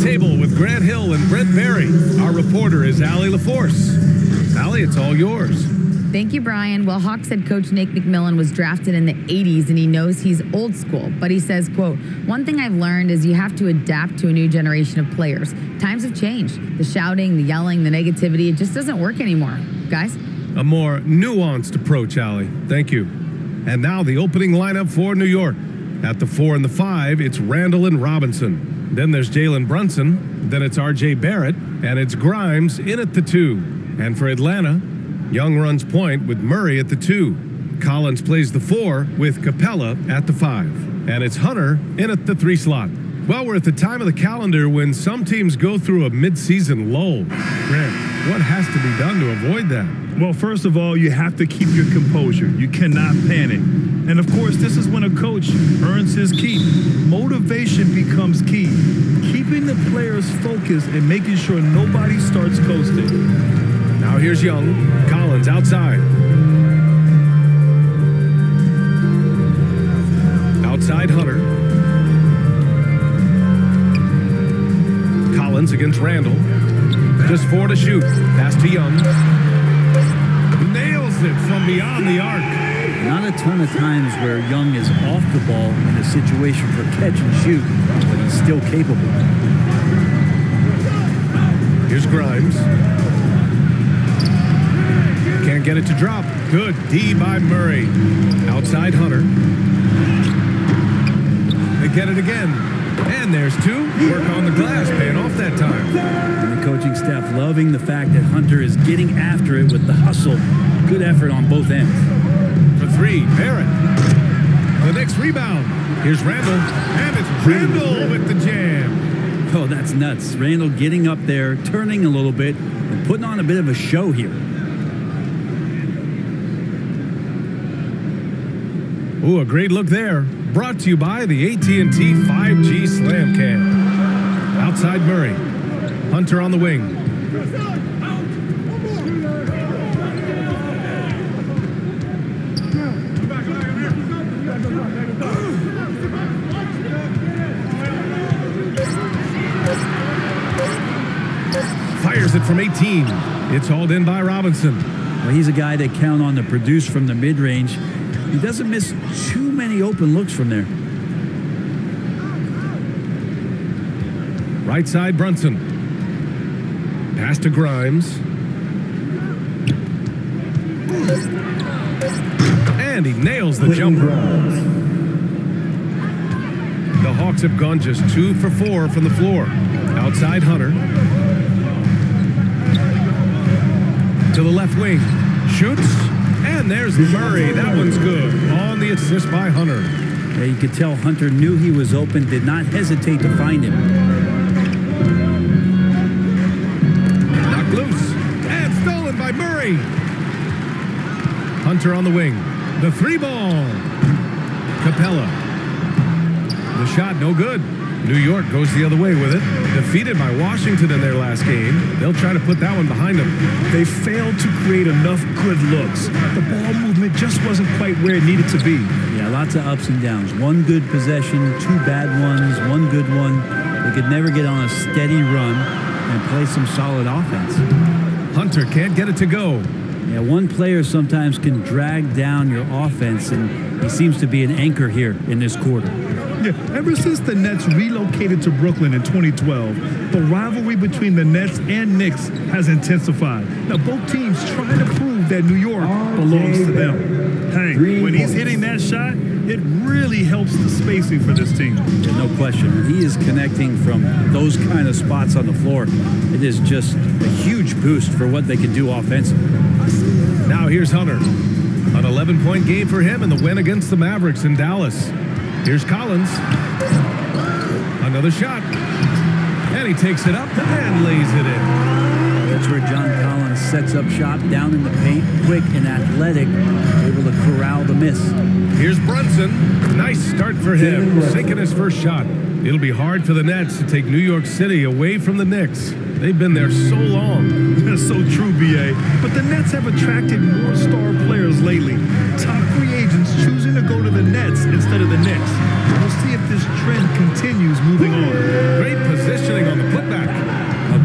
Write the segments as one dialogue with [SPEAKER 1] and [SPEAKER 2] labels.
[SPEAKER 1] table with Grant Hill and Brent Berry. Our reporter is Allie LaForce. Allie, it's all yours.
[SPEAKER 2] Thank you, Brian. Well, Hawks head coach Nate McMillan was drafted in the 80s, and he knows he's old school. But he says, quote, "One thing I've learned is you have to adapt to a new generation of players. Times have changed. The shouting, the yelling, the negativity, it just doesn't work anymore." Guys?
[SPEAKER 1] A more nuanced approach, Allie. Thank you. And now the opening lineup for New York. At the 4 and the 5, it's Randall and Robinson. Then there's Jalen Brunson. Then it's R.J. Barrett. And it's Grimes in at the 2. And for Atlanta, Young runs point with Murray at the 2. Collins plays the 4 with Capella at the 5. And it's Hunter in at the 3 slot. Well, we're at the time of the calendar when some teams go through a mid-season lull. Grant, what has to be done to avoid that?
[SPEAKER 3] Well, first of all, you have to keep your composure. You cannot panic. And of course, this is when a coach earns his keep. Motivation becomes key. Keeping the players focused and making sure nobody starts coasting.
[SPEAKER 1] Now here's Young. Collins outside. Outside Hunter. Collins against Randall. Just 4 to shoot. Pass to Young. Nails it from beyond the arc.
[SPEAKER 4] Not a ton of times where Young is off the ball in a situation for catch and shoot, but he's still capable.
[SPEAKER 1] Here's Grimes. Can't get it to drop. Good D by Murray. Outside Hunter. They get it again. And there's 2. Work on the glass, paying off that time.
[SPEAKER 4] And the coaching staff loving the fact that Hunter is getting after it with the hustle. Good effort on both ends.
[SPEAKER 1] For 3, Barrett. The next rebound. Here's Randall. And it's Randall with the jam.
[SPEAKER 4] Oh, that's nuts. Randall getting up there, turning a little bit, and putting on a bit of a show here.
[SPEAKER 1] Ooh, a great look there. Brought to you by the AT&T 5G Slam Cam. Outside Murray. Hunter on the wing. Fires it from 18. It's hauled in by Robinson.
[SPEAKER 4] Well, he's a guy they count on to produce from the mid-range. He doesn't miss too many open looks from there.
[SPEAKER 1] Right side, Brunson. Pass to Grimes. And he nails the jumper. The Hawks have gone just 2 for 4 from the floor. Outside Hunter. To the left wing. Shoots. And there's Murray. That one's good. On the assist by Hunter.
[SPEAKER 4] Yeah, you could tell Hunter knew he was open, did not hesitate to find him.
[SPEAKER 1] Knocked loose. And stolen by Murray. Hunter on the wing. The 3 ball. Capella. The shot no good. New York goes the other way with it. Defeated by Washington in their last game. They'll try to put that one behind them.
[SPEAKER 3] They failed to create enough good looks. The ball movement just wasn't quite where it needed to be.
[SPEAKER 4] Yeah, lots of ups and downs. 1 good possession, 2 bad ones, 1 good one. They could never get on a steady run and play some solid offense.
[SPEAKER 1] Hunter can't get it to go.
[SPEAKER 4] Yeah, one player sometimes can drag down your offense, and he seems to be an anchor here in this quarter.
[SPEAKER 3] Yeah, ever since the Nets relocated to Brooklyn in 2012, the rivalry between the Nets and Knicks has intensified. Now, both teams trying to prove that New York belongs to them. Hey, when he's hitting that shot, it really helps the spacing for this team.
[SPEAKER 4] Yeah, no question. He is connecting from those kind of spots on the floor. It is just a huge boost for what they can do offensively.
[SPEAKER 1] Now here's Hunter. An 11-point game for him in the win against the Mavericks in Dallas. Here's Collins. Another shot. And he takes it up and lays it in.
[SPEAKER 4] That's where John Collins sets up shop down in the paint, quick and athletic, able to corral the miss.
[SPEAKER 1] Here's Brunson. Nice start for him, sinking his first shot. It'll be hard for the Nets to take New York City away from the Knicks. They've been there so long.
[SPEAKER 3] That's so true, B.A. But the Nets have attracted more star players lately. Top free agents choosing to go to the Nets instead of the Knicks. We'll see if this trend continues moving on.
[SPEAKER 1] Great positioning on the play.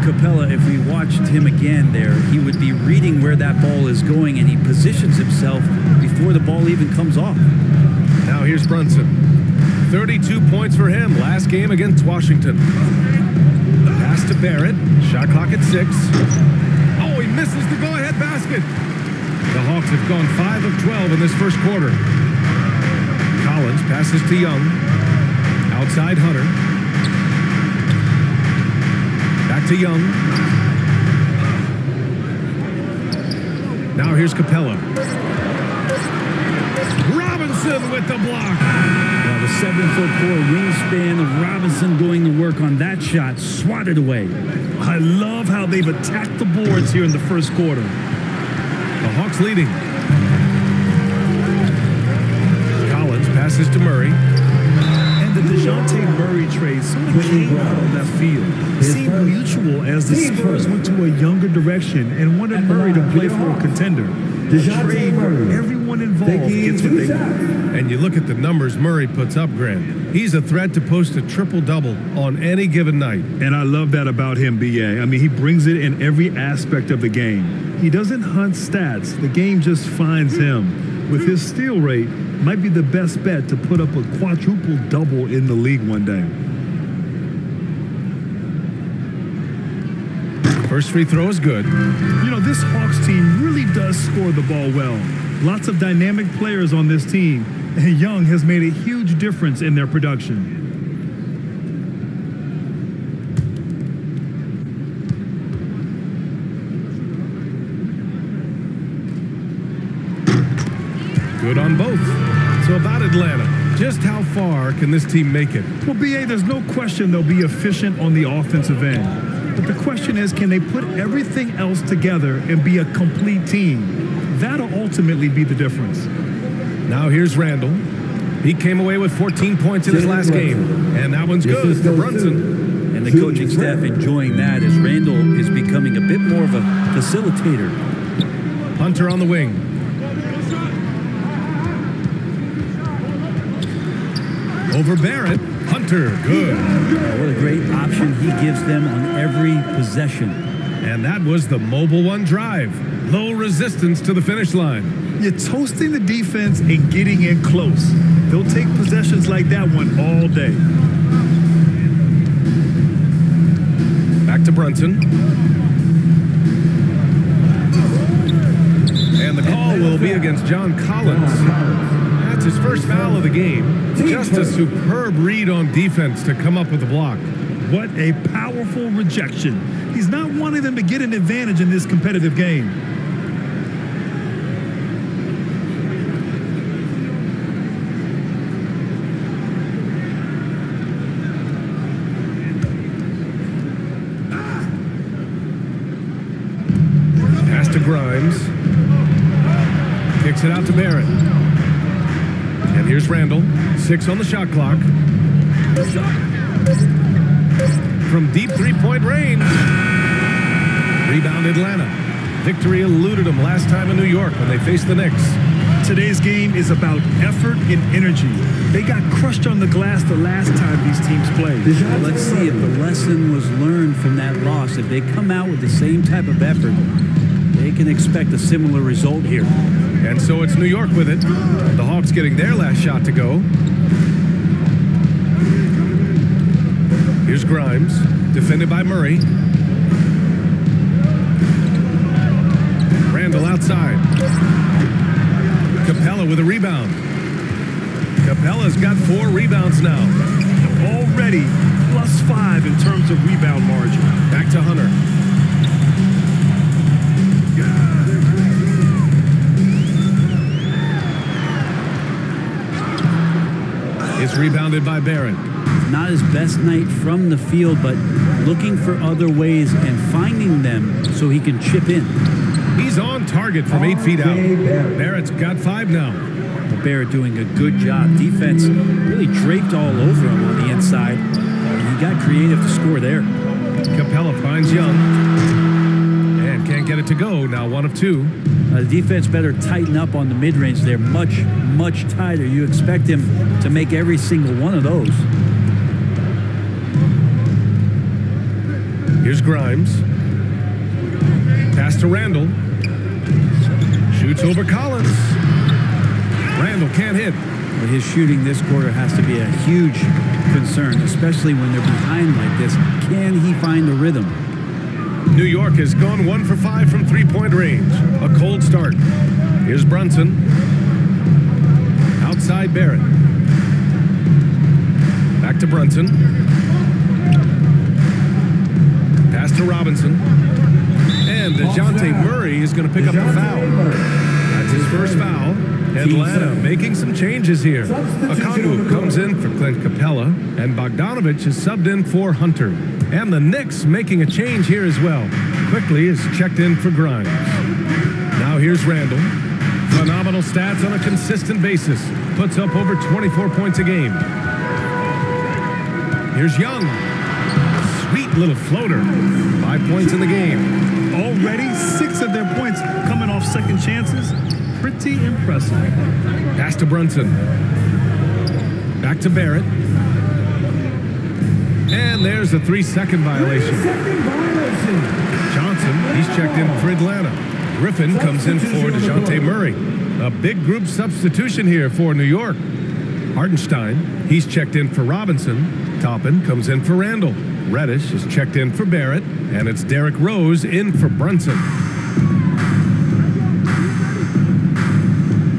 [SPEAKER 4] Capella, if we watched him again there, he would be reading where that ball is going, and he positions himself before the ball even comes off.
[SPEAKER 1] Now here's Brunson. 32 points for him last game against Washington. Pass to Barrett. Shot clock at 6. Oh, he misses the go-ahead basket. The Hawks have gone 5 of 12 in this first quarter. Collins passes to Young. Outside Hunter. Back to Young. Now here's Capella. Robinson with the block.
[SPEAKER 4] Well, the 7'4" wingspan of Robinson going to work on that shot, swatted away.
[SPEAKER 3] I love how they've attacked the boards here in the first quarter.
[SPEAKER 1] The Hawks leading. Collins passes to Murray.
[SPEAKER 3] And the DeJounte Murray trade sort of came out on that field. It seemed mutual as the Spurs went to a younger direction and wanted Murray to play for a contender. A trade where everyone involved gets what they want.
[SPEAKER 1] And you look at the numbers Murray puts up, Grant. He's a threat to post a triple-double on any given night.
[SPEAKER 3] And I love that about him, B.A. I mean, he brings it in every aspect of the game. He doesn't hunt stats. The game just finds him. With his steal rate, might be the best bet to put up a quadruple-double in the league one day.
[SPEAKER 1] First free throw is good.
[SPEAKER 3] You know, this Hawks team really does score the ball well. Lots of dynamic players on this team, and Young has made a huge difference in their production.
[SPEAKER 1] Good on both. So about Atlanta, just how far can this team make it?
[SPEAKER 3] Well, B.A., there's no question they'll be efficient on the offensive end. But the question is, can they put everything else together and be a complete team? That'll ultimately be the difference.
[SPEAKER 1] Now here's Randall. He came away with 14 points in his last game. And that one's good for Brunson.
[SPEAKER 4] And the coaching staff enjoying that as Randall is becoming a bit more of a facilitator.
[SPEAKER 1] Hunter on the wing. Over Barrett. Hunter, good.
[SPEAKER 4] What a great option he gives them on every possession.
[SPEAKER 1] And that was the mobile one drive. Low resistance to the finish line.
[SPEAKER 3] You're toasting the defense and getting in close. They'll take possessions like that one all day.
[SPEAKER 1] Back to Brunson. And the call will be against John Collins. That's his first foul of the game. Just a superb read on defense to come up with the block.
[SPEAKER 3] What a powerful rejection. He's not wanting them to get an advantage in this competitive game.
[SPEAKER 1] Pass to Grimes. Kicks it out to Barrett. And here's Randall. 6 on the shot clock. From deep three-point range. Rebound Atlanta. Victory eluded them last time in New York when they faced the Knicks.
[SPEAKER 3] Today's game is about effort and energy. They got crushed on the glass the last time these teams played.
[SPEAKER 4] Well, let's see if the lesson was learned from that loss. If they come out with the same type of effort, they can expect a similar result here.
[SPEAKER 1] And so it's New York with it. The Hawks getting their last shot to go. Here's Grimes, defended by Murray. Randall outside. Capella with a rebound. Capella's got 4 rebounds now.
[SPEAKER 3] Already +5 in terms of rebound margin.
[SPEAKER 1] Back to Hunter. It's rebounded by Barrett.
[SPEAKER 4] Not his best night from the field, but looking for other ways and finding them so he can chip in.
[SPEAKER 1] He's on target from 8 feet out. Barrett's got 5 now.
[SPEAKER 4] Well, Barrett doing a good job. Defense really draped all over him on the inside. And he got creative to score there.
[SPEAKER 1] Capella finds Young. And can't get it to go. Now 1 of 2.
[SPEAKER 4] The defense better tighten up on the mid-range. They're much, much tighter. You expect him to make every single one of those.
[SPEAKER 1] Here's Grimes. Pass to Randall. Shoots over Collins. Randall can't hit.
[SPEAKER 4] But his shooting this quarter has to be a huge concern, especially when they're behind like this. Can he find the rhythm?
[SPEAKER 1] New York has gone 1 for 5 from three-point range. A cold start. Here's Brunson. Outside Barrett. Back to Brunson. Pass to Robinson. And DeJounte Murray is going to pick up the foul. That's his first foul. Atlanta making some changes here. Okongwu comes in for Clint Capella, and Bogdanovich is subbed in for Hunter. And the Knicks making a change here as well. Quickly is checked in for Grimes. Now here's Randall. Phenomenal stats on a consistent basis. Puts up over 24 points a game. Here's Young. Sweet little floater. 5 points in the game.
[SPEAKER 3] Already 6 of their points coming off second chances. Pretty impressive.
[SPEAKER 1] Pass to Brunson. Back to Barrett. And there's a 3-second violation. Johnson, he's checked in for Atlanta. Griffin comes in for DeJounte Murray. A big group substitution here for New York. Hartenstein, he's checked in for Robinson. Toppin comes in for Randall. Reddish is checked in for Barrett. And it's Derrick Rose in for Brunson.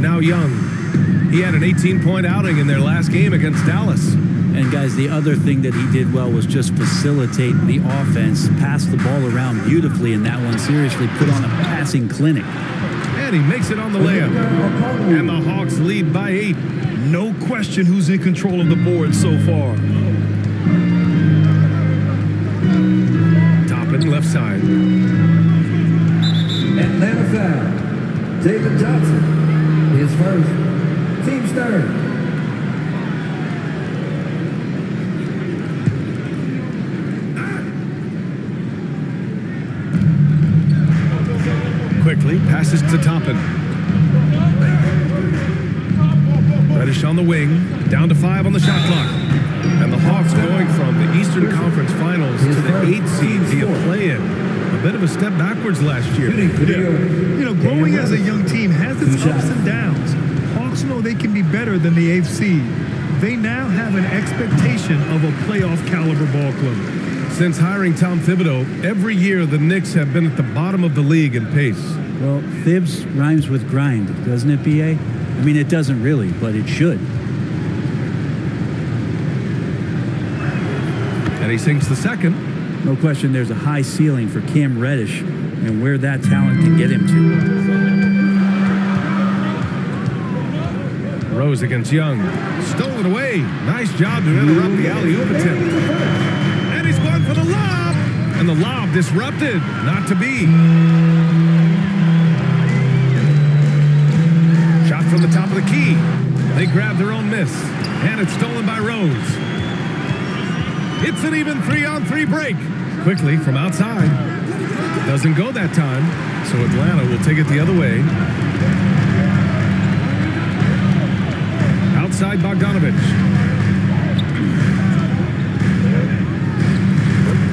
[SPEAKER 1] Now Young. He had an 18-point outing in their last game against Dallas.
[SPEAKER 4] And guys, the other thing that he did well was just facilitate the offense, pass the ball around beautifully in that one. Seriously, put on a passing clinic.
[SPEAKER 1] And he makes it on the layup. And the Hawks lead by 8.
[SPEAKER 3] No question who's in control of the board so far.
[SPEAKER 1] Toppin left side.
[SPEAKER 5] Atlanta foul. David Johnson. His first. Team's third.
[SPEAKER 1] Quickly passes to Toppin. Reddish on the wing. Down to 5 on the shot clock. And the Hawks going from the Eastern Conference Finals to the 8th seed via play-in. A bit of a step backwards last year.
[SPEAKER 3] You know, growing as a young team has its ups and downs. Hawks know they can be better than the 8th seed. They now have an expectation of a playoff caliber ball club.
[SPEAKER 1] Since hiring Tom Thibodeau, every year the Knicks have been at the bottom of the league in pace.
[SPEAKER 4] Well, Thibs rhymes with grind, doesn't it, B.A.? I mean, it doesn't really, but it should.
[SPEAKER 1] And he sinks the second.
[SPEAKER 4] No question there's a high ceiling for Cam Reddish and where that talent can get him to.
[SPEAKER 1] Rose against Young. Stolen away. Nice job to interrupt the alley-oop attempt. And he's going for the lob. And the lob disrupted. Not to be. Shot from the top of the key. They grab their own miss. And it's stolen by Rose. It's an even 3-on-3 break. Quickly from outside. Doesn't go that time. So Atlanta will take it the other way. Outside Bogdanovich.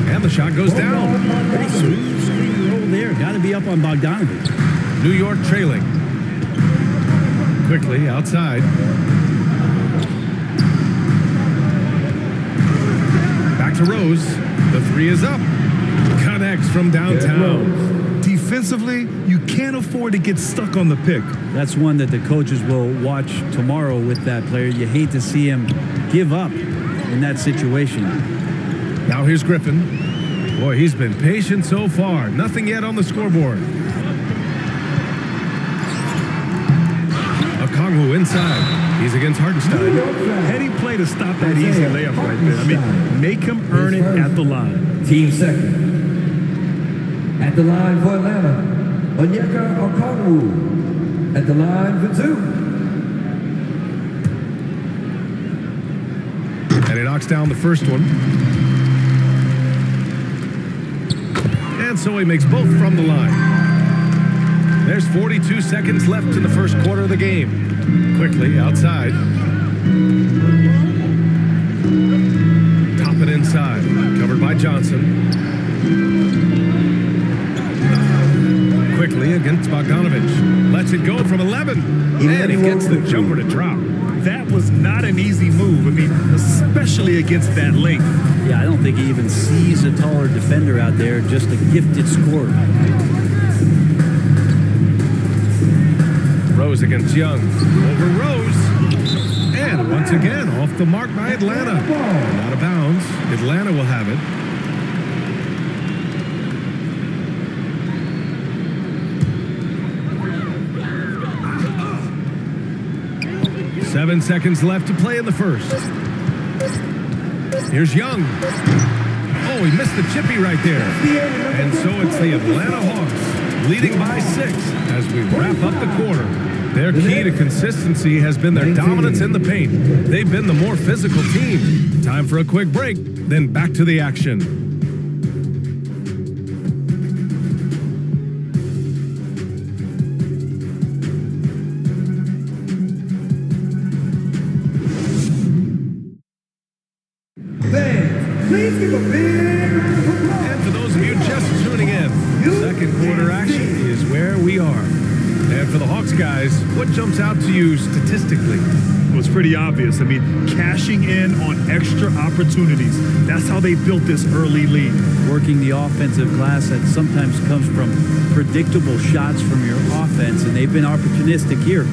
[SPEAKER 1] And the shot goes down.
[SPEAKER 4] Pretty smooth roll there. Got to be up on Bogdanovich.
[SPEAKER 1] New York trailing. Quickly outside. Back to Rose. The 3 is up. KNICKS from downtown.
[SPEAKER 3] Defensively, you can't afford to get stuck on the pick.
[SPEAKER 4] That's one that the coaches will watch tomorrow with that player. You hate to see him give up in that situation.
[SPEAKER 1] Now here's Griffin. Boy, he's been patient so far. Nothing yet on the scoreboard. Okongwu inside. He's against Hartenstein.
[SPEAKER 3] Heady play to stop that easy layup right there. I mean, make him earn it at the line.
[SPEAKER 5] Team second. At the line for Atlanta, Onyeka Okongwu. At the line for 2.
[SPEAKER 1] And he knocks down the first one. And so he makes both from the line. There's 42 seconds left in the first quarter of the game. Quickly outside. Top it inside. Covered by Johnson. against Bogdanovich. Lets it go from 11. And he gets the jumper to drop.
[SPEAKER 3] That was not an easy move. I mean, especially against that length.
[SPEAKER 4] Yeah, I don't think he even sees a taller defender out there, just a gifted scorer.
[SPEAKER 1] Rose against Young. Over Rose. And once again, off the mark by Atlanta. And out of bounds. Atlanta will have it. 7 seconds left to play in the first. Here's Young. Oh, he missed the chippy right there. And so it's the Atlanta Hawks leading by 6 as we wrap up the quarter. Their key to consistency has been their dominance in the paint. They've been the more physical team. Time for a quick break, then back to the action.
[SPEAKER 5] Please give a big round of applause.
[SPEAKER 1] And for those of you just tuning in, second quarter action is where we are. And for the Hawks guys, what jumps out to you statistically?
[SPEAKER 3] Well, it's pretty obvious. I mean, cashing in on extra opportunities. That's how they built this early lead.
[SPEAKER 4] Working the offensive glass that sometimes comes from predictable shots from your offense, and they've been opportunistic here.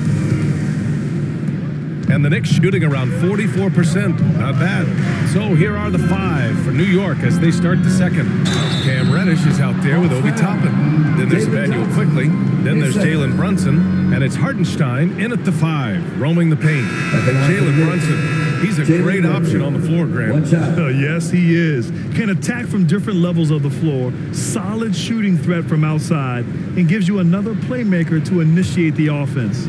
[SPEAKER 1] And the Knicks shooting around 44%. Not bad. So here are the 5 for New York as they start the second. Cam Reddish is out there with Obi Toppin. Then there's Emmanuel Quickly. Then there's Jalen Brunson. And it's Hartenstein in at the 5, roaming the paint. Jalen Brunson, he's a great option on the floor, Grant.
[SPEAKER 3] Yes, he is. Can attack from different levels of the floor. Solid shooting threat from outside. And gives you another playmaker to initiate the offense.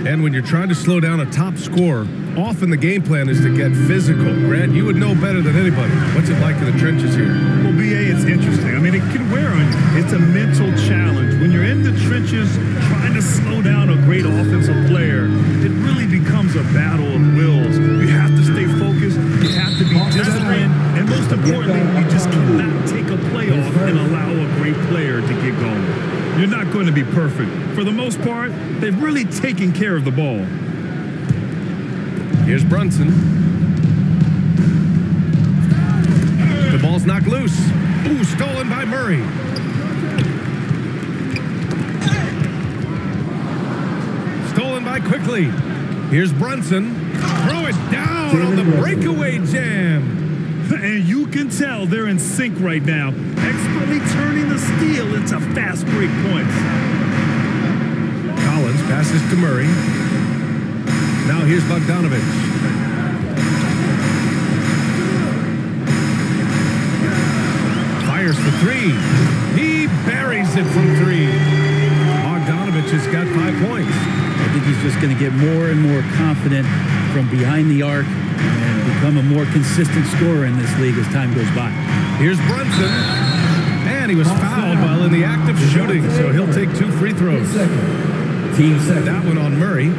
[SPEAKER 1] And when you're trying to slow down a top scorer, often the game plan is to get physical. Grant, you would know better than anybody. What's it like in the trenches here?
[SPEAKER 3] Well, BA, it's interesting. I mean, it can wear on you. It's a mental challenge. When you're in the trenches trying to slow down a great offensive player, it really becomes a battle of wills. You have to stay focused. You have to be disciplined. And most importantly, you just cannot take a play off and allow a great player to get going. You're not going to be perfect. For the most part, they've really taken care of the ball.
[SPEAKER 1] Here's Brunson. The ball's knocked loose. Ooh, stolen by Murray. Stolen by Quickly. Here's Brunson. Throw it down on the breakaway jam.
[SPEAKER 3] And you can tell they're in sync right now, expertly turning the steal into fast break points.
[SPEAKER 1] Collins passes to Murray. Now here's Bogdanovich. Fires for 3. He buries it from 3. Bogdanovich has got 5 points.
[SPEAKER 4] I think he's just going to get more and more confident from behind the arc and become a more consistent scorer in this league as time goes by.
[SPEAKER 1] Here's Brunson. And he was fouled while in the act of shooting, so he'll take 2 free throws.
[SPEAKER 5] Team second.
[SPEAKER 1] That one on Murray.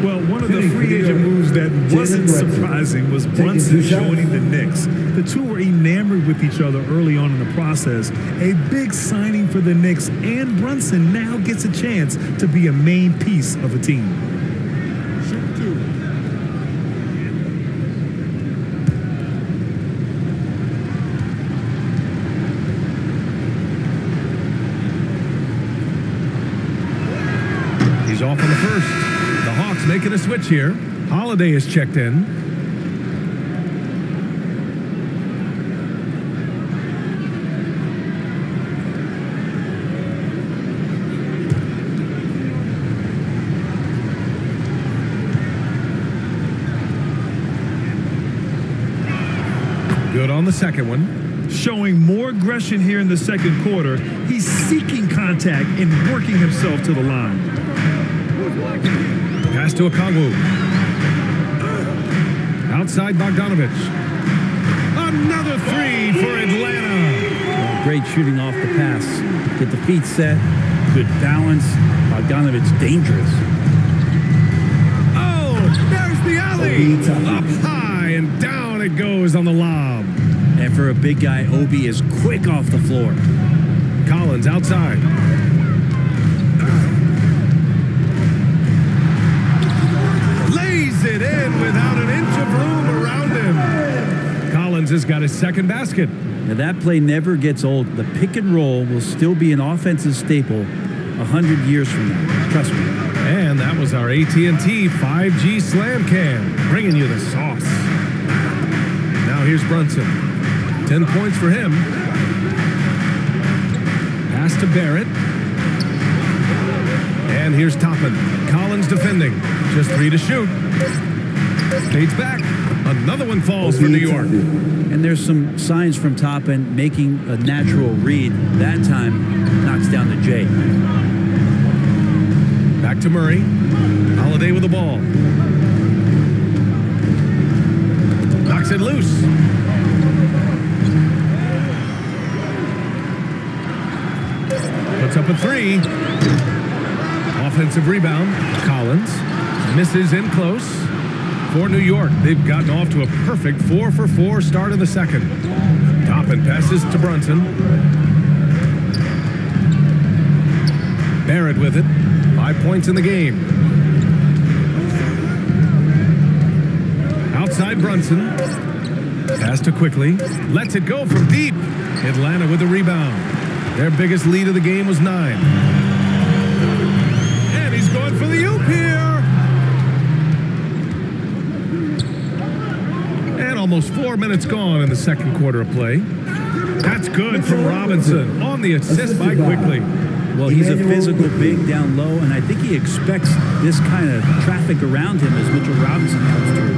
[SPEAKER 3] Well, one of the free agent moves that wasn't surprising was Brunson joining the Knicks. The two were enamored with each other early on in the process. A big signing for the Knicks, and Brunson now gets a chance to be a main piece of a team. Shoot 2.
[SPEAKER 1] He's off on the first. The Hawks making a switch here. Holiday is checked in. Good on the second one.
[SPEAKER 3] Showing more aggression here in the second quarter. He's seeking contact and working himself to the line.
[SPEAKER 1] Pass to Okongwu. Outside Bogdanovich. Another 3 for Atlanta.
[SPEAKER 4] Great shooting off the pass. Get the feet set. Good balance. Bogdanovich dangerous.
[SPEAKER 1] Oh, there's the alley. Up high and down it goes on the lob.
[SPEAKER 4] And for a big guy, Obi is quick off the floor.
[SPEAKER 1] Collins outside. Lays it in without an inch of room around him. Collins has got his second basket.
[SPEAKER 4] Now that play never gets old. The pick and roll will still be an offensive staple 100 years from now. Trust me.
[SPEAKER 1] And that was our AT&T 5G Slam Cam, bringing you the sauce. Now here's Brunson. 10 points for him. Pass to Barrett. And here's Toppin. Collins defending. Just 3 to shoot. Fades back. Another one falls for New York.
[SPEAKER 4] And there's some signs from Toppin making a natural read. That time knocks down the J.
[SPEAKER 1] Back to Murray. Holiday with the ball. Knocks it loose. Puts up a 3. Offensive rebound. Collins misses in close. For New York, they've gotten off to a perfect 4-for-4 start of the second. Toppin passes to Brunson. Barrett with it. 5 points in the game. Outside Brunson. Pass to Quickly. Lets it go from deep. Atlanta with the rebound. Their biggest lead of the game was 9. And he's going for the oop here. And almost 4 minutes gone in the second quarter of play. That's good from Robinson on the assist by Quickly.
[SPEAKER 4] Well, he's a physical big down low, and I think he expects this kind of traffic around him as Mitchell Robinson comes through.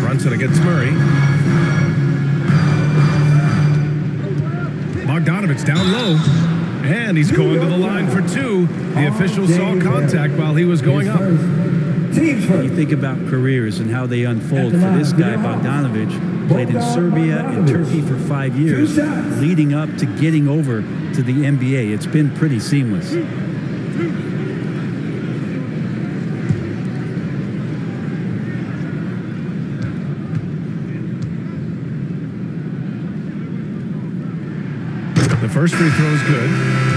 [SPEAKER 1] Brunson against Murray. Bogdanovich down low. And he's going to the line for 2. The official saw contact while he was going up.
[SPEAKER 4] You think about careers and how they unfold. For this guy, Bogdanovich, played in Serbia and Turkey for 5 years, leading up to getting over to the NBA. It's been pretty seamless.
[SPEAKER 1] The first free throw is good.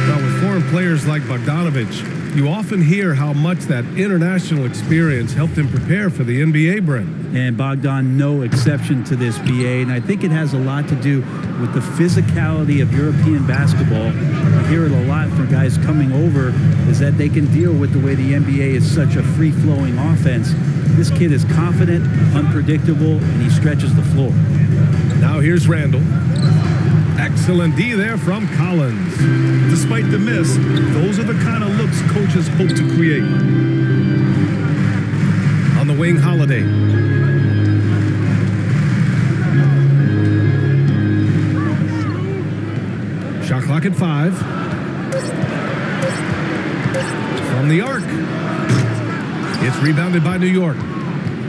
[SPEAKER 1] But with foreign players like Bogdanovich, you often hear how much that international experience helped him prepare for the NBA, Brent.
[SPEAKER 4] And Bogdan, no exception to this, BA. And I think it has a lot to do with the physicality of European basketball. I hear it a lot from guys coming over, is that they can deal with the way the NBA is such a free-flowing offense. This kid is confident, unpredictable, and he stretches the floor.
[SPEAKER 1] Now here's Randall. Excellent D there from Collins.
[SPEAKER 3] Despite the miss, those are the kind of looks coaches hope to create.
[SPEAKER 1] On the wing, Holiday. Shot clock at 5. From the arc. It's rebounded by New York.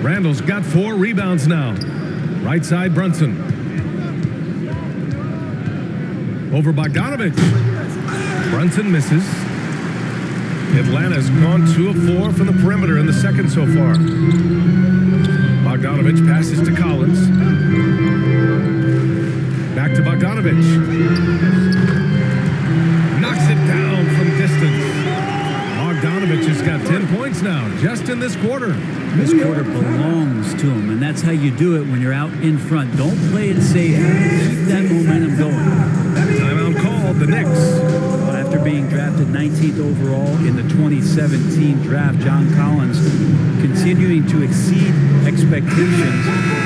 [SPEAKER 1] Randall's got 4 rebounds now. Right side, Brunson. Over Bogdanovich. Brunson misses. Atlanta's gone 2 of 4 from the perimeter in the second so far. Bogdanovich passes to Collins. Back to Bogdanovich. Knocks it down from distance. Bogdanovich has got 10 points now, just in this quarter.
[SPEAKER 4] This quarter belongs to him, and that's how you do it when you're out in front. Don't play it safe. Keep that momentum going.
[SPEAKER 1] Timeout called, the Knicks.
[SPEAKER 4] Well, after being drafted 19th overall in the 2017 draft, John Collins continuing to exceed expectations,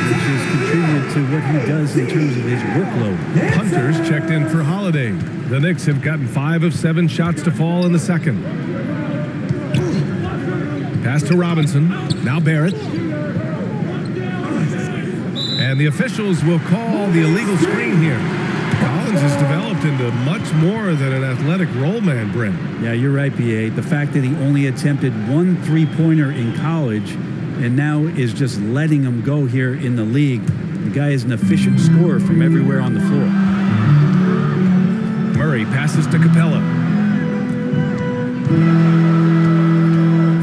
[SPEAKER 4] which has contributed to what he does in terms of his workload.
[SPEAKER 1] Hunters checked in for Holiday. The Knicks have gotten 5 of 7 shots to fall in the second. Pass to Robinson. Now Barrett. And the officials will call the illegal screen here. Collins has developed into much more than an athletic roll man, Brent.
[SPEAKER 4] Yeah, you're right, B.A. The fact that he only attempted 1 three-pointer in college and now is just letting him go here in the league. The guy is an efficient scorer from everywhere on the floor.
[SPEAKER 1] Murray passes to Capella.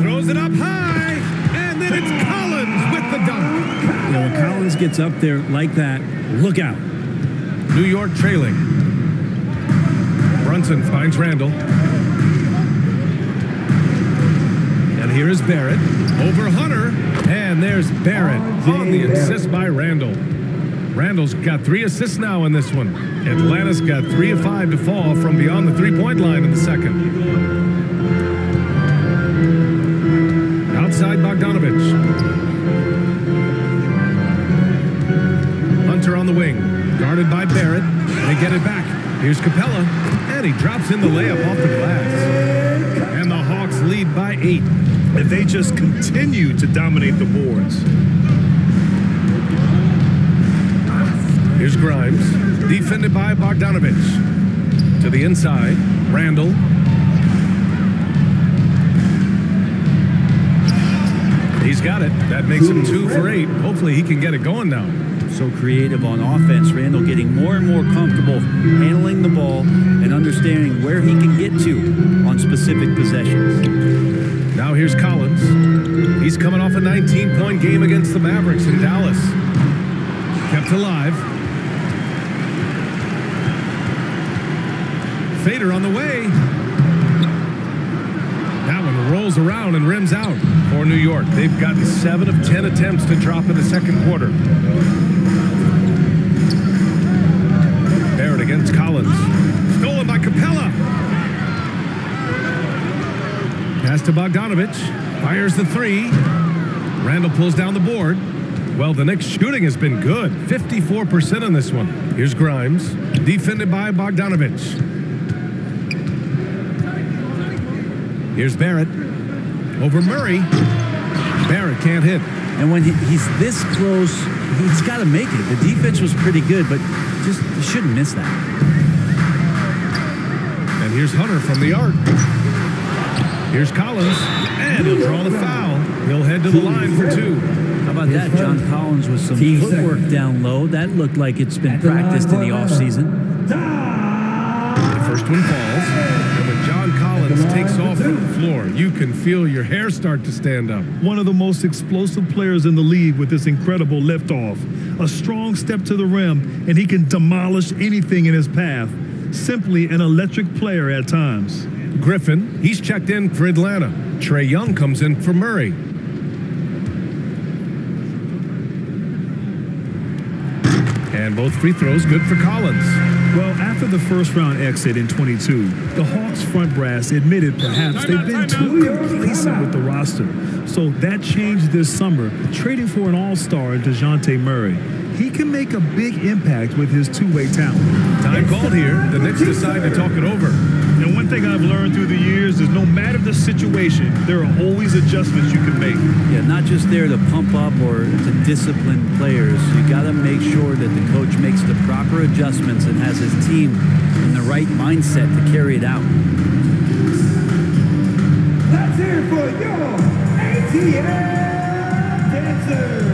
[SPEAKER 1] Throws it up high, and then it's Collins with the dunk.
[SPEAKER 4] You know, when Collins gets up there like that, look out.
[SPEAKER 1] New York trailing. Brunson finds Randall. And here is Barrett over Hunter. And there's Barrett on the assist by Randall. Randall's got 3 assists now in this one. Atlanta's got 3 of 5 to fall from beyond the three-point line in the second. Outside Bogdanovich. Hunter on the wing. Guarded by Barrett. They get it back. Here's Capella. And he drops in the layup off the glass. And the Hawks lead by 8.
[SPEAKER 3] And they just continue to dominate the boards.
[SPEAKER 1] Here's Grimes. Defended by Bogdanovich. To the inside. Randall. He's got it. That makes him 2 for 8. Hopefully he can get it going now.
[SPEAKER 4] So creative on offense. Randall getting more and more comfortable handling the ball and understanding where he can get to on specific possessions.
[SPEAKER 1] Now here's Collins. He's coming off a 19-point game against the Mavericks in Dallas. Kept alive. Fader on the way. That one rolls around and rims out for New York. They've gotten 7 of 10 attempts to drop in the second quarter. Barrett against Collins. Stolen by Capella. Pass to Bogdanovich. Fires the 3. Randall pulls down the board. Well, the Knicks shooting has been good. 54% on this one. Here's Grimes. Defended by Bogdanovich. Here's Barrett. Over Murray. Barrett can't hit.
[SPEAKER 4] And when he's this close, he's got to make it. The defense was pretty good, but just you shouldn't miss that.
[SPEAKER 1] And here's Hunter from the arc. Here's Collins. And he'll draw the foul. He'll head to the line for 2.
[SPEAKER 4] How about that? John Collins with some footwork down low. That looked like it's been practiced in the offseason.
[SPEAKER 1] The first one falls. And when John Collins takes off from the floor, you can feel your hair start to stand up.
[SPEAKER 3] One of the most explosive players in the league with this incredible liftoff. A strong step to the rim, and he can demolish anything in his path. Simply an electric player at times.
[SPEAKER 1] Griffin, he's checked in for Atlanta. Trae Young comes in for Murray. And both free throws good for Collins.
[SPEAKER 3] Well, after the first round exit in 22, the Hawks front brass admitted perhaps they've been too complacent with the roster. So that changed this summer, trading for an all-star in DeJounte Murray. He can make a big impact with his two-way talent.
[SPEAKER 1] Time called here. The Knicks decide to talk it over.
[SPEAKER 3] And one thing I've learned through the years is no matter the situation, there are always adjustments you can make.
[SPEAKER 4] Yeah, not just there to pump up or to discipline players. You got to make sure that the coach makes the proper adjustments and has his team in the right mindset to carry it out.
[SPEAKER 5] Let's hear it for your ATL dancers.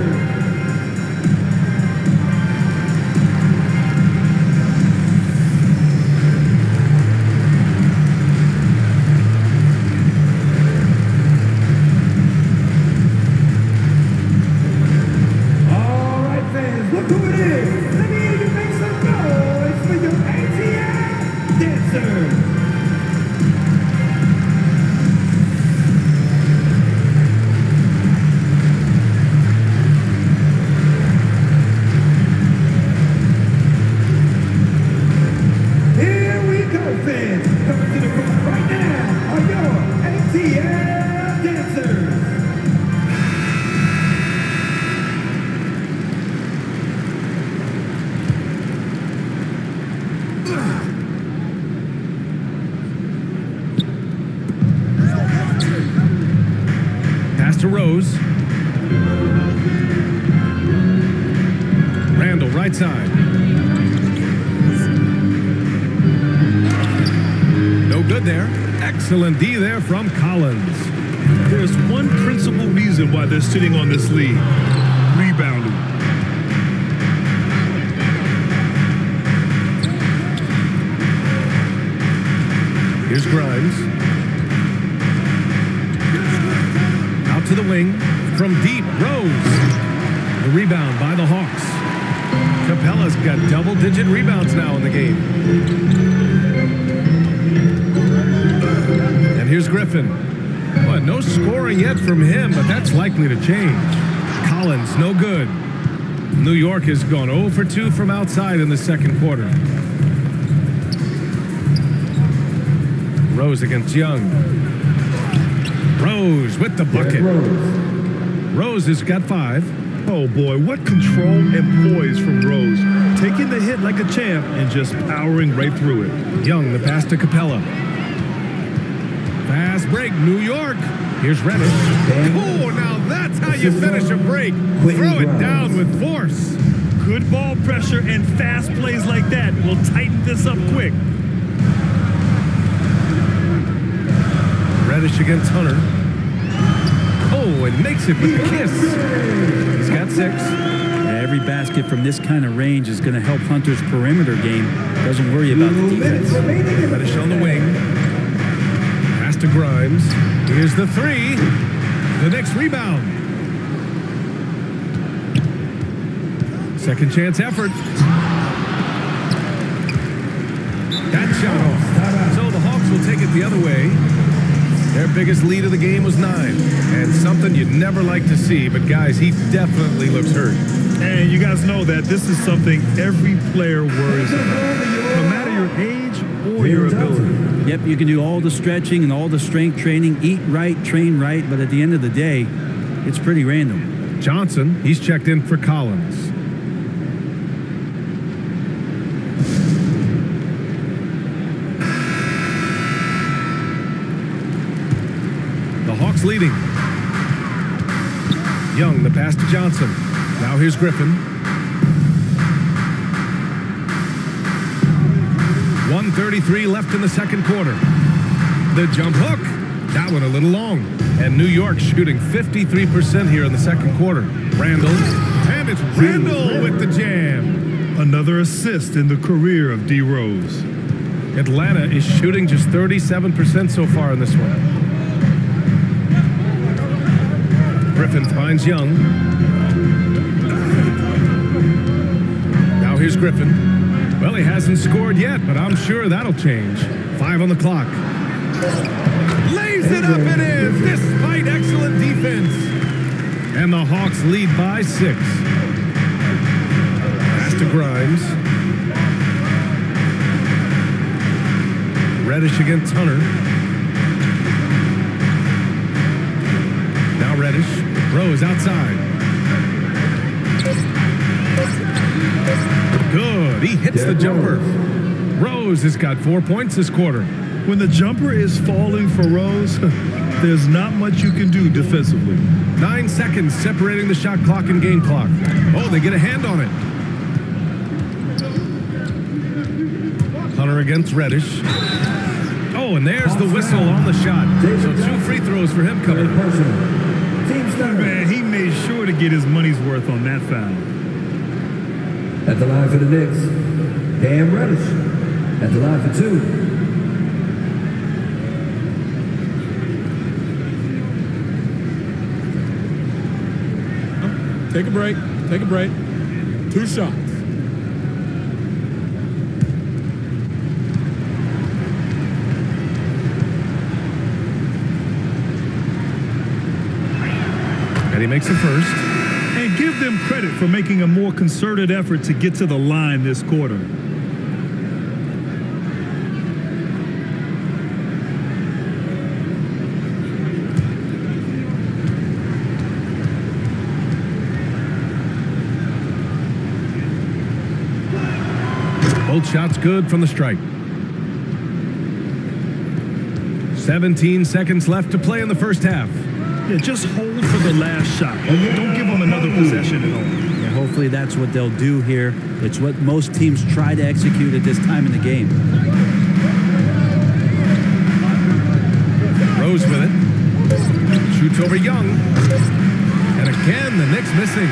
[SPEAKER 1] Rose. Randall, right side. No good there. Excellent D there from Collins.
[SPEAKER 3] There's one principal reason why they're sitting on this lead. Rebounding.
[SPEAKER 1] Here's Grimes. To the wing from deep. Rose. The rebound by the Hawks. Capella's got double-digit rebounds now in the game. And here's Griffin. Well, no scoring yet from him, but that's likely to change. Collins, no good. New York has gone 0 for 2 from outside in the second quarter. Rose against Young. Rose with the bucket. Rose has got 5.
[SPEAKER 3] Oh boy, what control and poise from Rose. Taking the hit like a champ and just powering right through it.
[SPEAKER 1] Young, the pass to Capella. Fast break, New York. Here's Reddish. Oh, now that's how you finish a break. Throw it down with force.
[SPEAKER 3] Good ball pressure and fast plays like that will tighten this up quick.
[SPEAKER 1] Reddish against Hunter. Oh, and makes it with the kiss. He's got 6.
[SPEAKER 4] Every basket from this kind of range is going to help Hunter's perimeter game. Doesn't worry about the defense.
[SPEAKER 1] Reddish on the wing. Pass to Grimes. Here's the 3. The next rebound. Second chance effort. That shot off. So the Hawks will take it the other way. Their biggest lead of the game was 9. And something you'd never like to see, but guys, he definitely looks hurt.
[SPEAKER 3] And you guys know that this is something every player worries about, no matter your age or your ability.
[SPEAKER 4] Yep, you can do all the stretching and all the strength training, eat right, train right, but at the end of the day, it's pretty random.
[SPEAKER 1] Johnson, he's checked in for Collins. The Hawks leading. Young, the pass to Johnson. Now here's Griffin. 1:33 left in the second quarter. The jump hook. That one a little long. And New York shooting 53% here in the second quarter. Randall. And it's Randall with the jam.
[SPEAKER 3] Another assist in the career of D. Rose.
[SPEAKER 1] Atlanta is shooting just 37% so far in this one. Griffin finds Young. Now here's Griffin. Well, he hasn't scored yet, but I'm sure that'll change. 5 on the clock. Lays it up and in, despite excellent defense. And the Hawks lead by 6. Pass to Grimes. Reddish against Hunter. Now Reddish. Rose outside. Good. He hits the jumper. Rose has got 4 points this quarter.
[SPEAKER 3] When the jumper is falling for Rose, there's not much you can do defensively.
[SPEAKER 1] 9 seconds separating the shot clock and game clock. Oh, they get a hand on it. Hunter against Reddish. Oh, and there's the whistle on the shot. So 2 free throws for him coming up.
[SPEAKER 3] Man, he made sure to get his money's worth on that foul.
[SPEAKER 5] At the line for the Knicks, Cam Reddish. At the line for 2.
[SPEAKER 6] Take a break. Take a break. 2 shots.
[SPEAKER 1] And he makes the first.
[SPEAKER 3] And give them credit for making a more concerted effort to get to the line this quarter.
[SPEAKER 1] Both shots good from the stripe. 17 seconds left to play in the first half.
[SPEAKER 3] Yeah, just hold for the last shot. Don't give them another possession at all.
[SPEAKER 4] Yeah, hopefully that's what they'll do here. It's what most teams try to execute at this time in the game.
[SPEAKER 1] Rose with it. Shoots over Young. And again, the Knicks missing.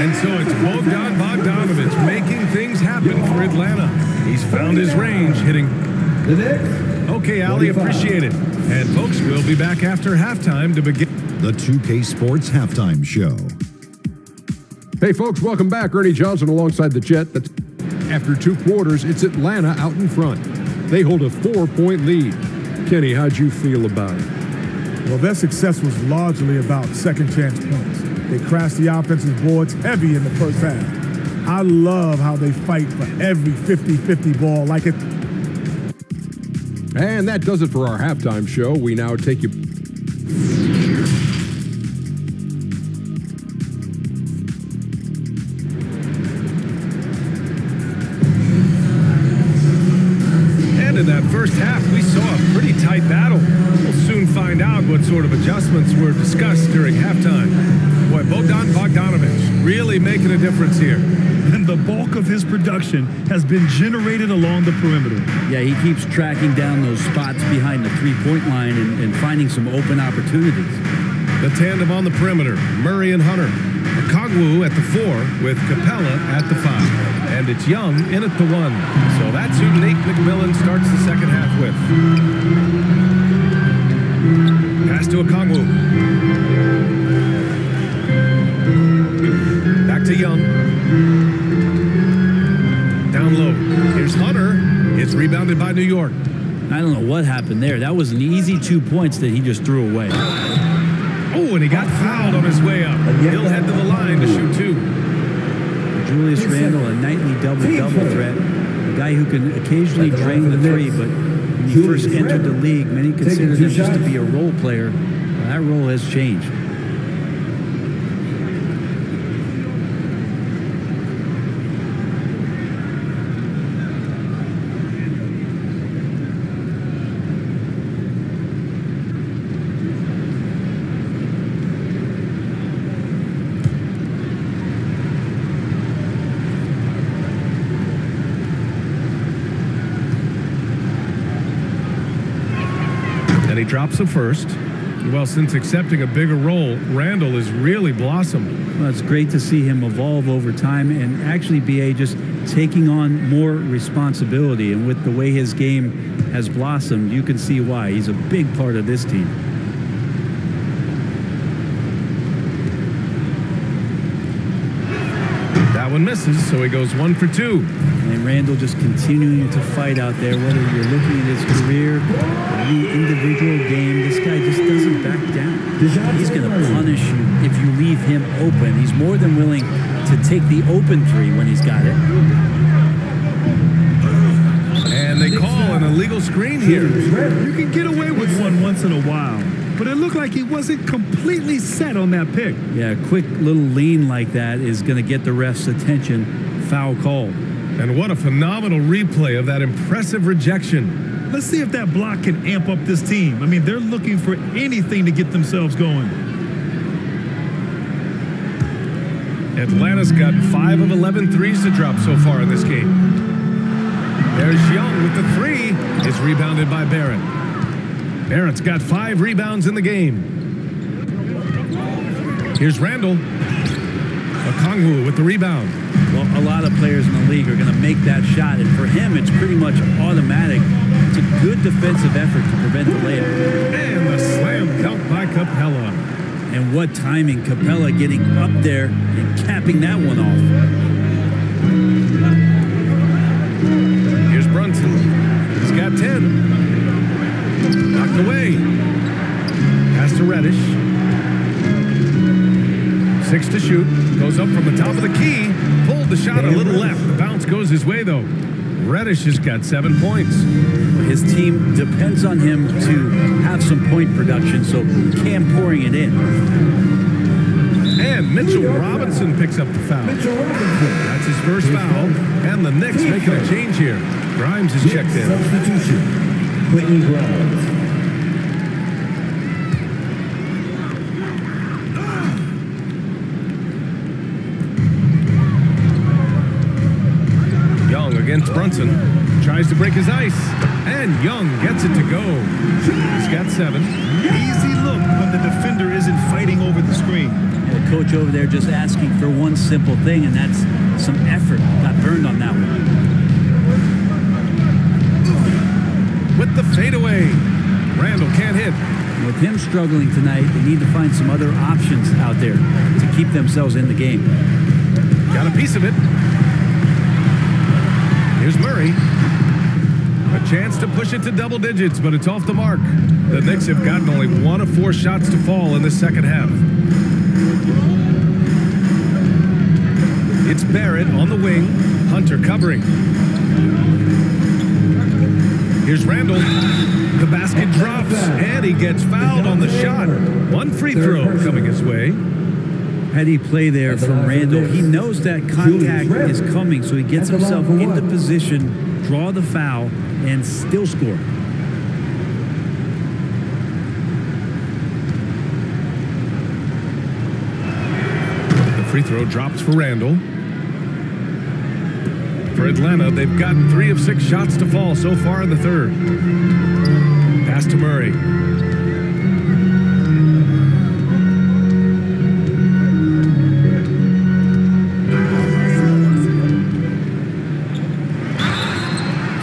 [SPEAKER 1] And so it's Bogdan Bogdanović making things happen for Atlanta. He's found his range, hitting.
[SPEAKER 5] The Knicks.
[SPEAKER 1] Okay, Ali, appreciate it. And folks, we'll be back after halftime to begin
[SPEAKER 7] the 2K Sports Halftime Show. Hey, folks, welcome back. Ernie Johnson alongside the Jet. After 2 quarters, it's Atlanta out in front. They hold a 4-point lead. Kenny, how'd you feel about it?
[SPEAKER 8] Well, their success was largely about second chance points. They crashed the offensive boards heavy in the first half. I love how they fight for every 50-50 ball like it.
[SPEAKER 7] And that does it for our halftime show. We now take you...
[SPEAKER 1] And in that first half, we saw a pretty tight battle. We'll soon find out what sort of adjustments were discussed during halftime. Boy, Bogdanovich really making a difference here.
[SPEAKER 3] And the bulk of his production has been generated along the perimeter.
[SPEAKER 4] Yeah, he keeps tracking down those spots behind the three-point line and finding some open opportunities.
[SPEAKER 1] The tandem on the perimeter, Murray and Hunter. Okongwu at the 4 with Capella at the 5. And it's Young in at the 1. So that's who Nate McMillan starts the second half with. Pass to Okongwu. Back to Young. Down low. Here's Hunter. It's rebounded by New York.
[SPEAKER 4] I don't know what happened there. That was an easy 2 points that he just threw away.
[SPEAKER 1] Oh, and he got fouled on his way up. He'll head to the line to shoot 2.
[SPEAKER 4] Julius Randle, a nightly double-double threat. A guy who can occasionally drain the 3, but when he first entered the league, many considered him just to be a role player. Well, that role has changed.
[SPEAKER 1] And he drops the first. Well, since accepting a bigger role, Randall has really blossomed.
[SPEAKER 4] Well, it's great to see him evolve over time and actually BA just taking on more responsibility. And with the way his game has blossomed, you can see why. He's a big part of this team.
[SPEAKER 1] That one misses, so he goes 1 for 2.
[SPEAKER 4] And Randall just continuing to fight out there, whether you're looking at his career or the individual game, this guy just doesn't back down. He's going to punish you if you leave him open. He's more than willing to take the open 3 when he's got it.
[SPEAKER 1] And they call an illegal screen here.
[SPEAKER 3] You can get away with one once in a while, but it looked like he wasn't completely set on that pick.
[SPEAKER 4] Yeah, a quick little lean like that is going to get the ref's attention. Foul call.
[SPEAKER 1] And what a phenomenal replay of that impressive rejection.
[SPEAKER 3] Let's see if that block can amp up this team. I mean, they're looking for anything to get themselves going.
[SPEAKER 1] Atlanta's got 5 of 11 threes to drop so far in this game. There's Young with the 3. It's rebounded by Barrett. Barrett's got 5 rebounds in the game. Here's Randall. Okongwu with the rebound.
[SPEAKER 4] Well, a lot of players in the league are going to make that shot, and for him, it's pretty much automatic. It's a good defensive effort to prevent the layup.
[SPEAKER 1] And the slam dunk by Capella.
[SPEAKER 4] And what timing, Capella getting up there and capping that one off.
[SPEAKER 1] Here's Brunson. He's got 10. Knocked away. Pass to Reddish. 6 to shoot. Goes up from the top of the key. Pulled the shot a little left. The bounce goes his way, though. Reddish has got 7 points.
[SPEAKER 4] His team depends on him to have some point production, so Cam pouring it in.
[SPEAKER 1] And Mitchell Robinson picks up the foul. That's his first foul. And the Knicks making a change here. Grimes is checked in.
[SPEAKER 5] Substitution. Whitney Grimes.
[SPEAKER 1] Against Brunson. Tries to break his ice. And Young gets it to go. He's got 7.
[SPEAKER 3] Easy look when the defender isn't fighting over the screen.
[SPEAKER 4] The coach over there just asking for one simple thing, and that's some effort. Got burned on that one.
[SPEAKER 1] With the fadeaway. Randall can't hit.
[SPEAKER 4] With him struggling tonight, they need to find some other options out there to keep themselves in the game.
[SPEAKER 1] Got a piece of it. Here's Murray. A chance to push it to double digits, but it's off the mark. The Knicks have gotten only 1 of 4 shots to fall in the second half. It's Barrett on the wing. Hunter covering. Here's Randall. The basket drops, and he gets fouled on the shot. 1 free throw coming his way.
[SPEAKER 4] Heady play there from Randall. He knows that contact is coming, so he gets himself into position, draw the foul, and still score.
[SPEAKER 1] The free throw drops for Randall. For Atlanta, they've gotten 3 of 6 shots to fall so far in the third. Pass to Murray.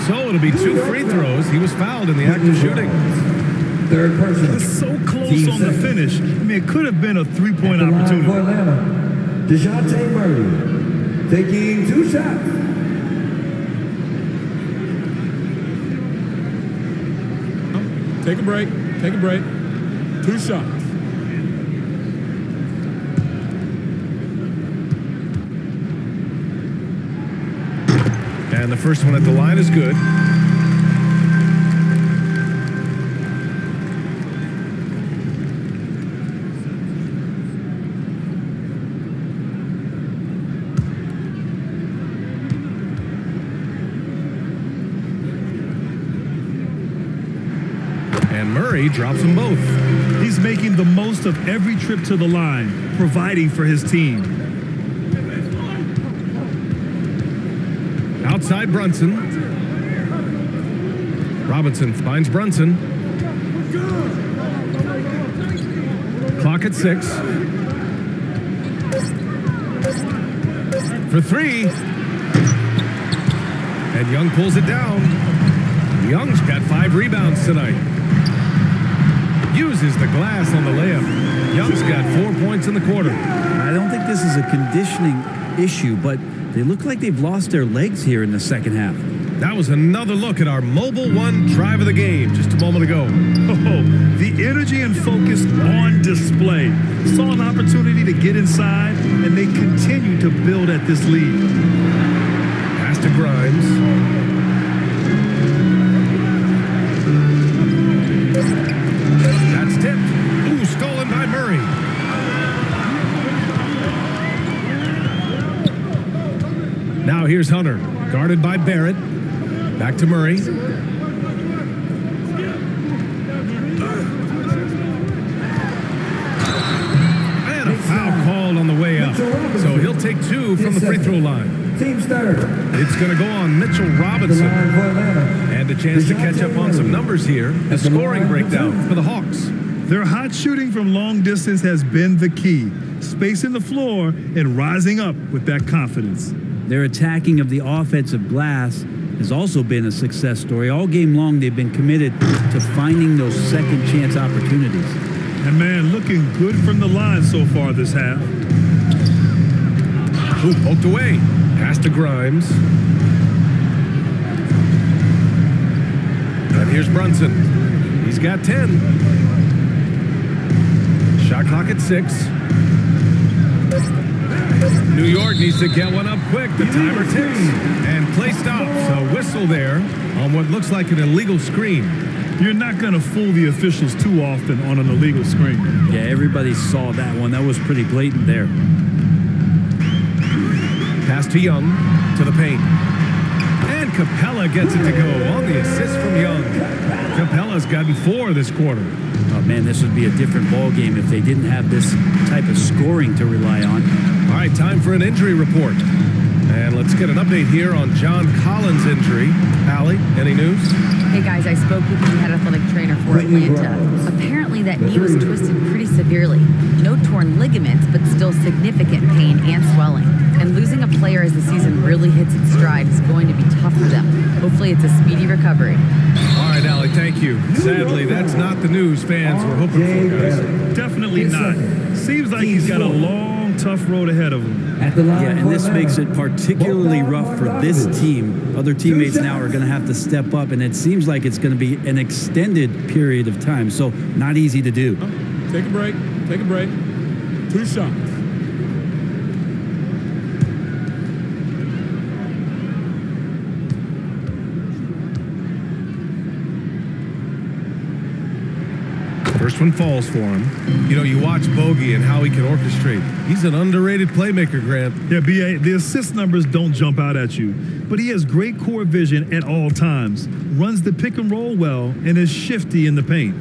[SPEAKER 1] So it'll be 2 free throws. He was fouled in the act of shooting.
[SPEAKER 5] Third person.
[SPEAKER 3] It's so close on the finish. I mean, it could have been a three-point
[SPEAKER 5] For
[SPEAKER 3] opportunity.
[SPEAKER 5] Atlanta, DeJounte Murray taking 2 shots.
[SPEAKER 6] Take a break. Take a break. 2 shots.
[SPEAKER 1] And the first one at the line is good. And Murray drops them both.
[SPEAKER 3] He's making the most of every trip to the line, providing for his team.
[SPEAKER 1] Outside Brunson. Robinson finds Brunson. Clock at 6. For 3. And Young pulls it down. Young's got 5 rebounds tonight. Uses the glass on the layup. Young's got 4 points in the quarter.
[SPEAKER 4] I don't think this is a conditioning issue, but they look like they've lost their legs here in the second half.
[SPEAKER 1] That was another look at our Mobile One drive of the game just a moment ago.
[SPEAKER 3] Oh, the energy and focus on display. Saw an opportunity to get inside, and they continue to build at this lead.
[SPEAKER 1] Pass to Grimes. That's tipped. Ooh, stolen by Murray. Now here's Hunter, guarded by Barrett. Back to Murray. And a foul called on the way up. So he'll take 2 from the free throw line.
[SPEAKER 5] Team's third.
[SPEAKER 1] It's going to go on Mitchell
[SPEAKER 5] The
[SPEAKER 1] Robinson.
[SPEAKER 5] line for Atlanta.
[SPEAKER 1] And a chance to catch up on some numbers here. The scoring breakdown for the Hawks.
[SPEAKER 3] Their hot shooting from long distance has been the key, spacing the floor and rising up with that confidence.
[SPEAKER 4] Their attacking of the offensive glass has also been a success story. All game long, they've been committed to finding those second chance opportunities.
[SPEAKER 3] And man, looking good from the line so far this half.
[SPEAKER 1] Ooh, poked away. Pass to Grimes. And here's Brunson. He's got 10. Shot clock at 6. New York needs to get one up quick. The timer ticks. And play stops. A whistle there on what looks like an illegal screen.
[SPEAKER 3] You're not going to fool the officials too often on an illegal screen.
[SPEAKER 4] Yeah, everybody saw that one. That was pretty blatant there.
[SPEAKER 1] Pass to Young, to the paint. And Capella gets it to go on the assist from Young. Capella's gotten 4 this quarter.
[SPEAKER 4] Oh, man, this would be a different ball game if they didn't have this type of scoring to rely on.
[SPEAKER 1] All right, time for an injury report. And let's get an update here on John Collins' injury. Allie, any news?
[SPEAKER 2] Hey guys, I spoke with the head athletic trainer for Atlanta. Apparently that knee was twisted pretty severely. No torn ligaments, but still significant pain and swelling. And losing a player as the season really hits its stride is going to be tough for them. Hopefully it's a speedy recovery.
[SPEAKER 1] All right, Allie, thank you. Sadly, that's not the news fans were hoping for, guys.
[SPEAKER 3] Definitely not. Seems like he's got a long tough road ahead of them.
[SPEAKER 5] At the line
[SPEAKER 4] Yeah, and
[SPEAKER 5] for
[SPEAKER 4] this makes it
[SPEAKER 5] Atlanta,
[SPEAKER 4] particularly rough for this team. Other teammates now are going to have to step up, and it seems like it's going to be an extended period of time, so not easy to do.
[SPEAKER 6] Take a break. Take a break. 2 shots.
[SPEAKER 1] First one falls for him. You know, you watch Bogey and how he can orchestrate. He's an underrated playmaker, Grant.
[SPEAKER 3] Yeah, BA, the assist numbers don't jump out at you, but he has great core vision at all times, runs the pick and roll well, and is shifty in the paint.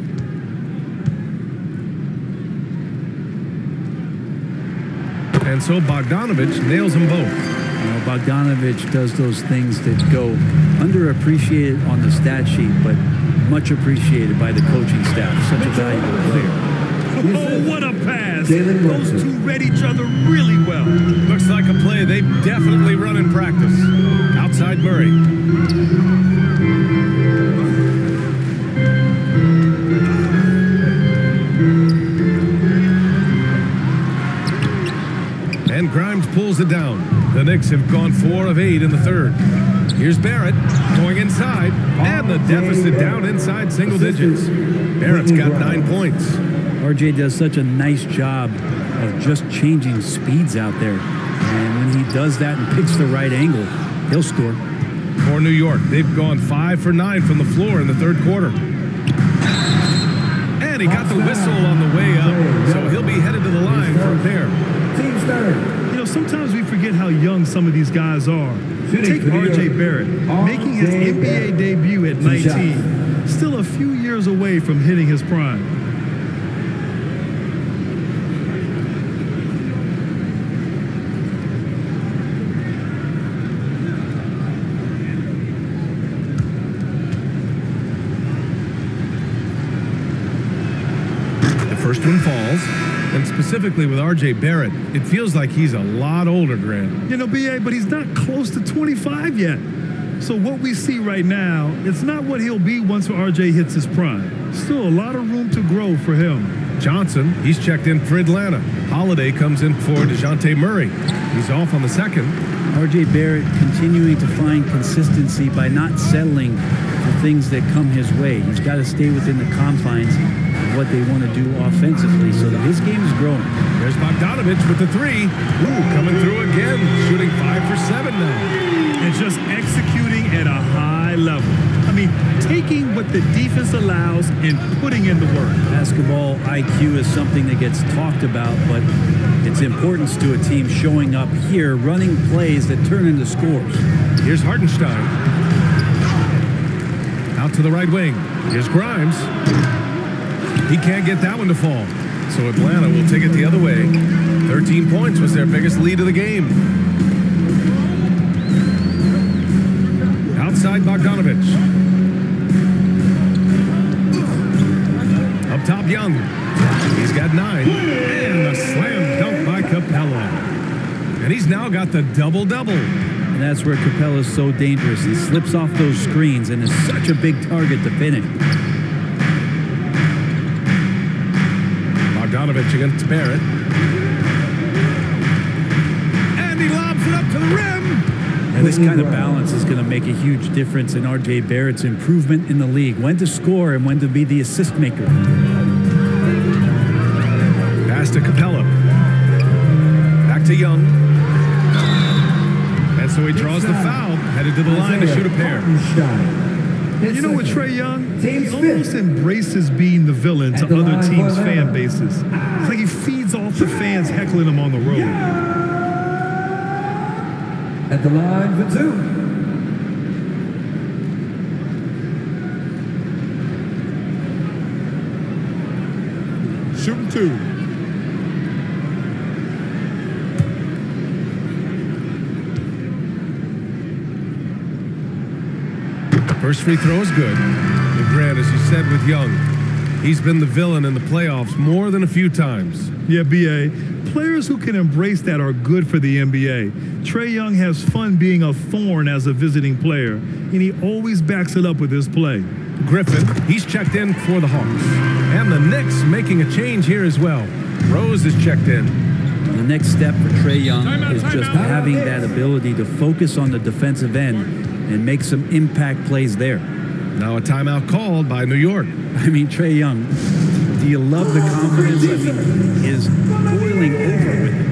[SPEAKER 1] And so Bogdanovich nails them both.
[SPEAKER 4] You know, Bogdanovich does those things that go underappreciated on the stat sheet, but much appreciated by the coaching staff. Such a valuable player.
[SPEAKER 3] Oh, what a pass!
[SPEAKER 5] Jalen
[SPEAKER 3] Those
[SPEAKER 5] Brunson.
[SPEAKER 3] two read each other really well.
[SPEAKER 1] Looks like a play they've definitely run in practice. Outside Murray. And Grimes pulls it down. The Knicks have gone 4 of 8 in the third. Here's Barrett going inside, and the deficit down inside single digits. Barrett's got 9 points.
[SPEAKER 4] RJ does such a nice job of just changing speeds out there. And when he does that and picks the right angle, he'll score.
[SPEAKER 1] For New York, they've gone 5 for 9 from the floor in the third quarter. And he got the whistle on the way up, so he'll be headed to the line for a pair.
[SPEAKER 5] Team's third.
[SPEAKER 3] You know, sometimes we forget how young some of these guys are.
[SPEAKER 5] Shooting
[SPEAKER 3] Take
[SPEAKER 5] for New
[SPEAKER 3] RJ
[SPEAKER 5] York.
[SPEAKER 3] Barrett, making his
[SPEAKER 5] RJ
[SPEAKER 3] NBA debut at 19, still a few years away from hitting his prime.
[SPEAKER 1] The first one falls, and specifically with RJ Barrett, it feels like he's a lot older, Grant.
[SPEAKER 3] You know, BA, but he's not close to 25 yet. So what we see right now, it's not what he'll be once RJ hits his prime. Still a lot of room to grow for him.
[SPEAKER 1] Johnson, he's checked in for Atlanta. Holiday comes in for DeJounte Murray. He's off on the second.
[SPEAKER 4] RJ Barrett continuing to find consistency by not settling for things that come his way. He's got to stay within the confines of what they want to do offensively so that his game is growing.
[SPEAKER 1] There's Bogdanovich with the 3. Ooh, coming through again, shooting 5 for 7 now.
[SPEAKER 3] And just executing at a high level. I mean, taking what the defense allows and putting in the work.
[SPEAKER 4] Basketball IQ is something that gets talked about, but its importance to a team showing up here, running plays that turn into scores.
[SPEAKER 1] Here's Hartenstein. Out to the right wing. Here's Grimes. He can't get that one to fall. So Atlanta will take it the other way. 13 points was their biggest lead of the game. Outside Bogdanovich. Up top Young. He's got 9. And a slam dunk by Capella. And he's now got the double-double.
[SPEAKER 4] And that's where Capella is so dangerous. He slips off those screens and is such a big target to finish.
[SPEAKER 1] Bogdanovich against Barrett. And he lobs it up to the rim.
[SPEAKER 4] And this kind of balance is going to make a huge difference in RJ Barrett's improvement in the league. When to score and when to be the assist maker.
[SPEAKER 1] Pass to Capella. Back to Young. And so he draws the foul, headed to the line to shoot a pair.
[SPEAKER 3] And you know what, Trae Young? He almost embraces being the villain to other teams' fan bases. It's like he feeds off the fans heckling him on the road.
[SPEAKER 5] At the line for 2.
[SPEAKER 6] Shooting 2.
[SPEAKER 1] First free throw is good. And Grant, as you said with Young, he's been the villain in the playoffs more than a few times.
[SPEAKER 3] Yeah, BA. Players who can embrace that are good for the NBA. Trae Young has fun being a thorn as a visiting player, and he always backs it up with his play.
[SPEAKER 1] Griffin, he's checked in for the Hawks. And the Knicks making a change here as well. Rose is checked in.
[SPEAKER 4] The next step for Trae Young is just having that ability to focus on the defensive end and make some impact plays there.
[SPEAKER 1] Now a timeout called by New York.
[SPEAKER 4] I mean, Trae Young, do you love the confidence? I mean, is boiling over with it.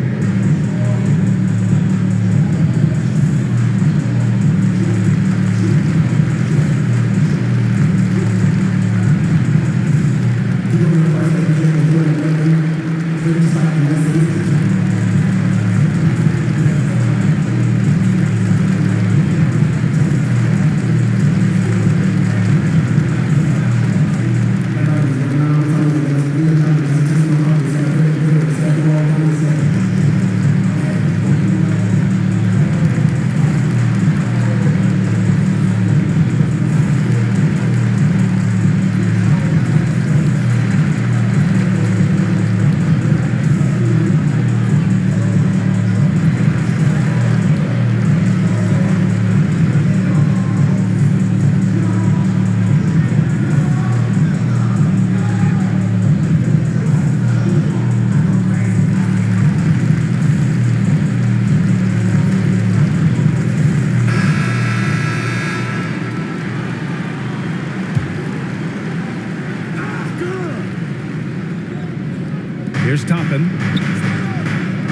[SPEAKER 1] Here's Toppin.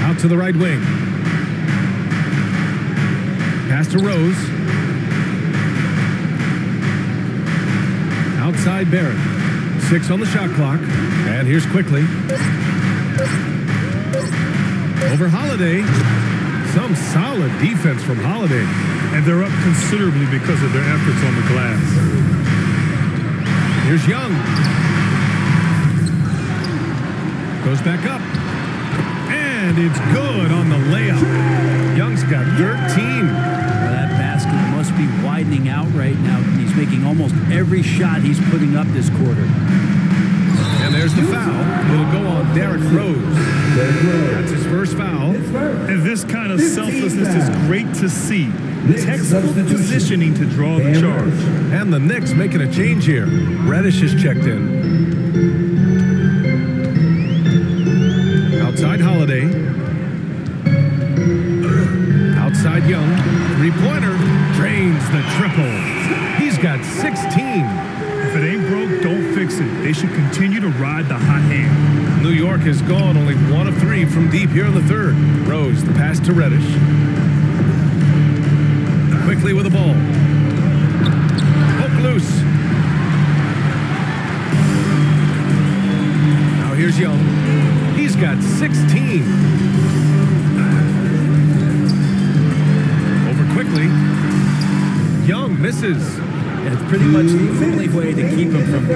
[SPEAKER 1] Out to the right wing. Pass to Rose. Outside Barrett. 6 on the shot clock. And here's Quickly. Over Holiday. Some solid defense from Holiday.
[SPEAKER 3] And they're up considerably because of their efforts on the glass.
[SPEAKER 1] Here's Young. Goes back up. And it's good on the layup. Young's got 13.
[SPEAKER 4] Well, that basket must be widening out right now. He's making almost every shot he's putting up this quarter.
[SPEAKER 1] And there's the foul. It'll go on Derrick Rose. That's his first foul.
[SPEAKER 3] And this kind of selflessness is great to see. Textbook positioning to draw the charge.
[SPEAKER 1] And the Knicks making a change here. Reddish is checked in. Outside Holiday. Outside Young. Three-pointer. Drains the triple. He's got 16.
[SPEAKER 3] If it ain't broke, don't fix it. They should continue to ride the hot hand.
[SPEAKER 1] New York has gone only 1 of 3 from deep here in the third. Rose, the pass to Reddish. Quickly with the ball. Poke loose. Now here's Young. He's got 16. Over Quickly. Young misses.
[SPEAKER 4] It's pretty much the only way to keep him from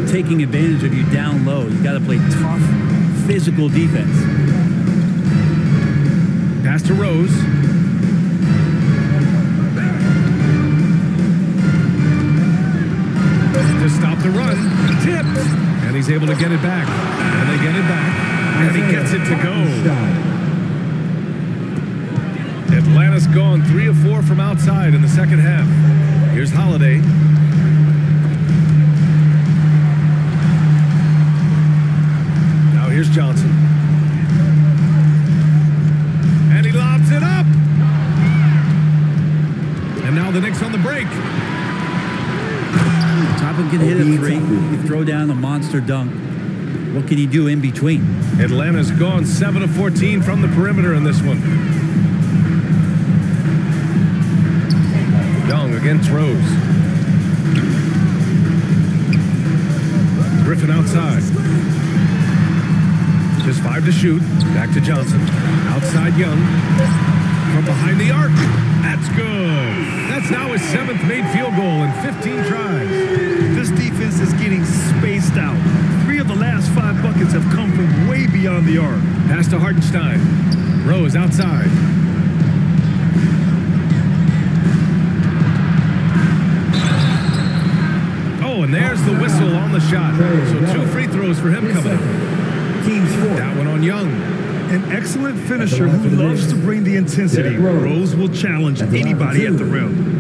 [SPEAKER 4] taking advantage of you down low. You got to play tough, physical defense.
[SPEAKER 1] Pass to Rose. To stop the run. Tipped. And he's able to get it back. And they get it back. And he gets it to go. Atlanta's gone 3 of 4 from outside in the second half. Here's Holiday. Now here's Johnson. And he lobs it up. And now the Knicks on the break.
[SPEAKER 4] Toppin can hit a 3. You throw down a monster dunk. What can he do in between?
[SPEAKER 1] Atlanta's gone 7 of 14 from the perimeter in this one. Young against Rose. Griffin outside. Just 5 to shoot. Back to Johnson. Outside Young. From behind the arc. That's good. That's now his 7th made field goal in 15 tries.
[SPEAKER 3] This defense is getting spaced out. 3 of the last 5 buckets have come from way beyond the arc.
[SPEAKER 1] Pass to Hartenstein. Rose outside. And there's the whistle on the shot. So 2 free throws for him coming up. That one on Young.
[SPEAKER 3] An excellent finisher who loves to bring the intensity. Rose will challenge anybody at the rim.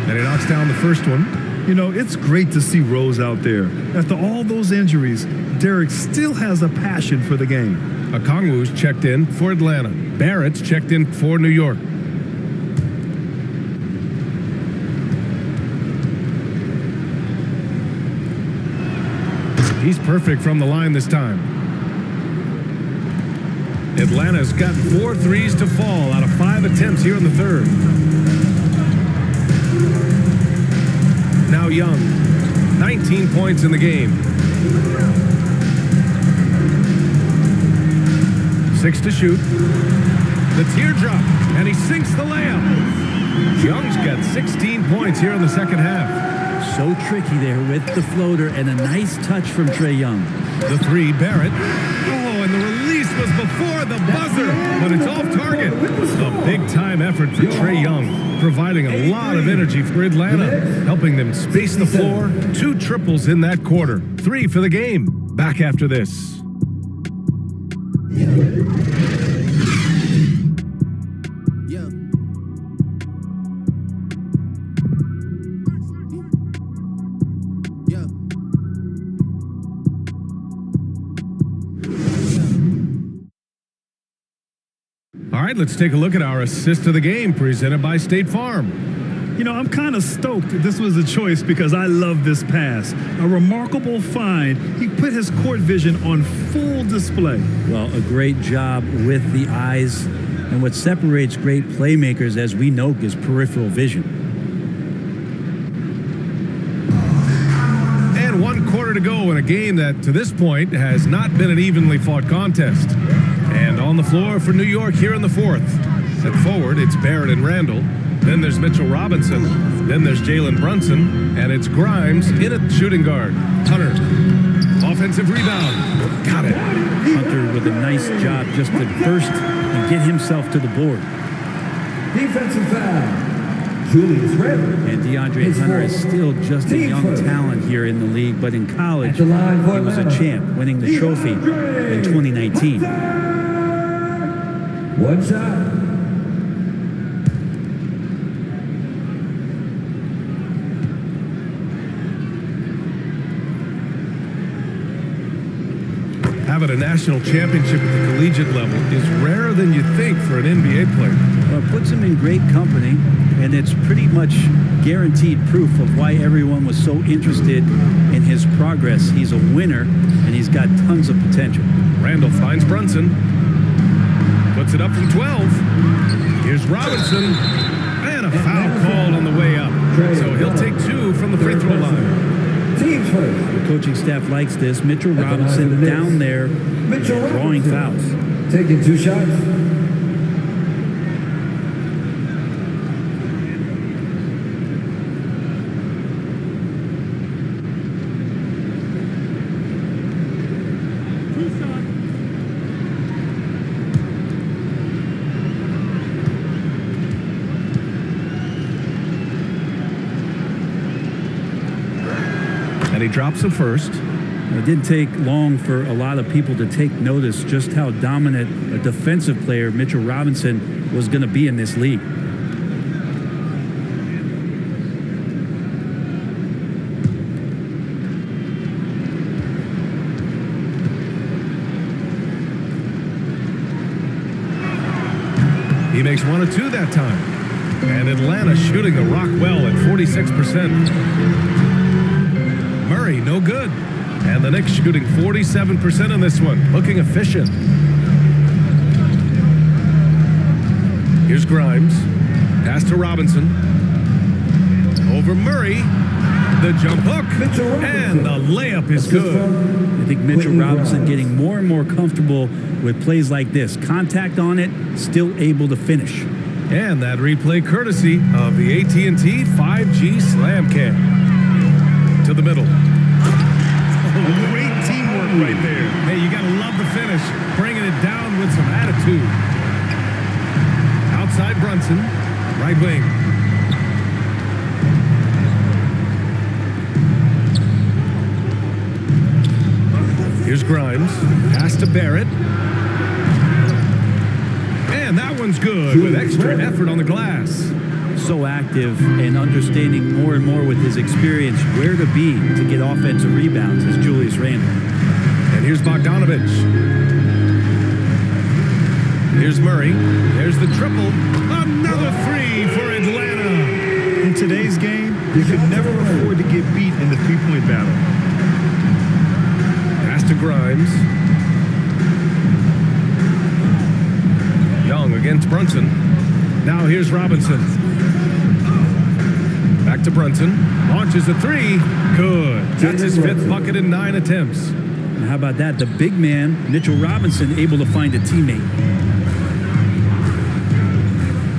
[SPEAKER 1] And he knocks down the first one.
[SPEAKER 3] You know, it's great to see Rose out there. After all those injuries, Derek still has a passion for the game.
[SPEAKER 1] Okongwu's checked in for Atlanta. Barrett's checked in for New York. He's perfect from the line this time. Atlanta's got 4 threes to fall out of 5 attempts here in the third. Now Young, 19 points in the game. 6 to shoot. The teardrop, and he sinks the layup. Young's got 16 points here in the second half.
[SPEAKER 4] So tricky there with the floater and a nice touch from Trae Young.
[SPEAKER 1] The 3, Barrett. Oh, and the release was before the buzzer, but it's off target. A big-time effort for Trae Young, providing a lot of energy for Atlanta, helping them space the floor. 2 triples in that quarter. 3 for the game. Back after this. All right, let's take a look at our assist of the game presented by State Farm.
[SPEAKER 3] You know, I'm kind of stoked this was a choice because I love this pass. A remarkable find. He put his court vision on full display.
[SPEAKER 4] Well, a great job with the eyes. And what separates great playmakers, as we know, is peripheral vision.
[SPEAKER 1] And 1 quarter to go in a game that, to this point, has not been an evenly fought contest. And on the floor for New York here in the fourth. At forward, it's Barrett and Randall. Then there's Mitchell Robinson. Then there's Jalen Brunson. And it's Grimes in at shooting guard. Hunter. Offensive rebound. Got it.
[SPEAKER 4] Hunter with a nice job just to burst and get himself to the board.
[SPEAKER 5] Defensive foul. Julius Randle.
[SPEAKER 4] And DeAndre Hunter is still just a young talent here in the league, but in college, he was a champ, winning the trophy in 2019.
[SPEAKER 5] 1 shot.
[SPEAKER 1] Having a national championship at the collegiate level is rarer than you think for an NBA player.
[SPEAKER 4] Well, it puts him in great company, and it's pretty much guaranteed proof of why everyone was so interested in his progress. He's a winner, and he's got tons of potential.
[SPEAKER 1] Randall finds Brunson. Puts it up from 12. Here's Robinson. And a foul called on the way up. So he'll take 2 from the free throw line.
[SPEAKER 5] Teams first.
[SPEAKER 4] The coaching staff likes this. Mitchell Robinson down there drawing fouls.
[SPEAKER 5] Taking 2 shots.
[SPEAKER 1] And he drops the first.
[SPEAKER 4] It didn't take long for a lot of people to take notice just how dominant a defensive player Mitchell Robinson was going to be in this league.
[SPEAKER 1] He makes 1 of 2 that time. And Atlanta shooting the rock well at 46%. Murray, no good. And the Knicks shooting 47% in this one, looking efficient. Here's Grimes. Pass to Robinson. Over Murray. The jump hook. And the layup is good.
[SPEAKER 4] I think Mitchell Robinson getting more and more comfortable with plays like this. Contact on it, still able to finish.
[SPEAKER 1] And that replay courtesy of the AT&T 5G Slam Cam. To the middle.
[SPEAKER 3] Great teamwork right there.
[SPEAKER 1] Hey, you gotta love the finish. Bringing it down with some attitude. Outside Brunson. Right wing. Here's Grimes. Pass to Barrett. And that one's good with extra effort on the glass.
[SPEAKER 4] so active and understanding more and more with his experience where to be to get offensive rebounds is Julius Randle.
[SPEAKER 1] And here's Bogdanovich. Here's Murray. There's the triple. Another three for Atlanta.
[SPEAKER 3] In today's game, you can never afford to get beat in the three-point battle.
[SPEAKER 1] Pass to Grimes. Young against Brunson. Now here's Robinson. Back to Brunson. Launches a three. Good. That's his 5th bucket in 9 attempts.
[SPEAKER 4] And how about that? The big man, Mitchell Robinson, able to find a teammate.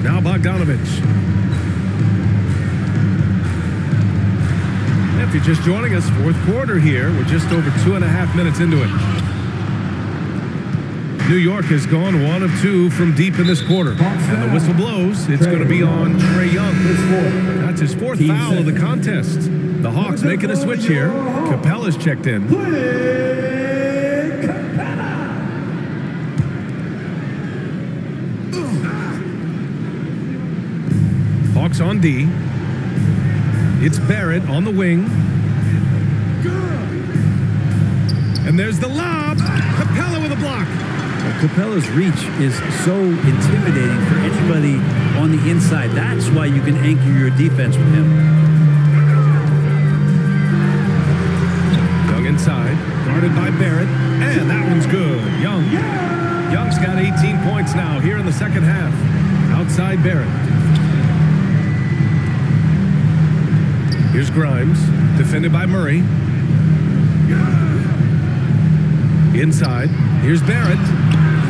[SPEAKER 1] Now Bogdanovich. If you're just joining us, 4th quarter here. We're just over 2.5 minutes into it. New York has gone 1 of 2 from deep in this quarter. And the whistle blows. It's going to be on Trae Young. That's his 4th foul of the contest. The Hawks making a switch here. Capella's checked in. Hawks on D. It's Barrett on the wing. And there's the lob. Capella with a block.
[SPEAKER 4] Capella's reach is so intimidating for anybody on the inside. That's why you can anchor your defense with him.
[SPEAKER 1] Young inside, guarded by Barrett, and that one's good. Young's got 18 points now here in the second half. Outside Barrett. Here's Grimes, defended by Murray. Inside, here's Barrett.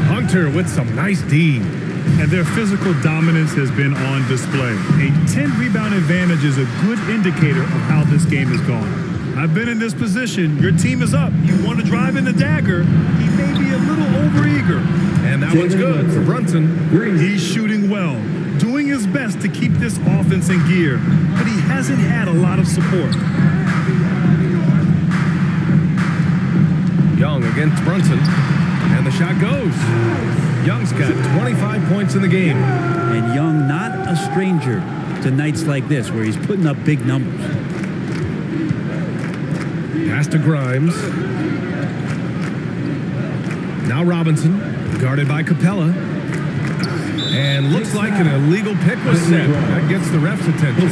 [SPEAKER 1] Hunter with some nice D.
[SPEAKER 3] And their physical dominance has been on display. A 10-rebound advantage is a good indicator of how this game has gone. I've been in this position. Your team is up. You want to drive in the dagger. He may be a little overeager.
[SPEAKER 1] And that one's good for Brunson.
[SPEAKER 3] He's shooting well, doing his best to keep this offense in gear, but he hasn't had a lot of support.
[SPEAKER 1] Young against Brunson, and the shot goes. Young's got 25 points in the game.
[SPEAKER 4] And Young not a stranger to nights like this where he's putting up big numbers.
[SPEAKER 1] Pass to Grimes. Now Robinson, guarded by Capella. And looks like an illegal pick was set. That gets the ref's attention.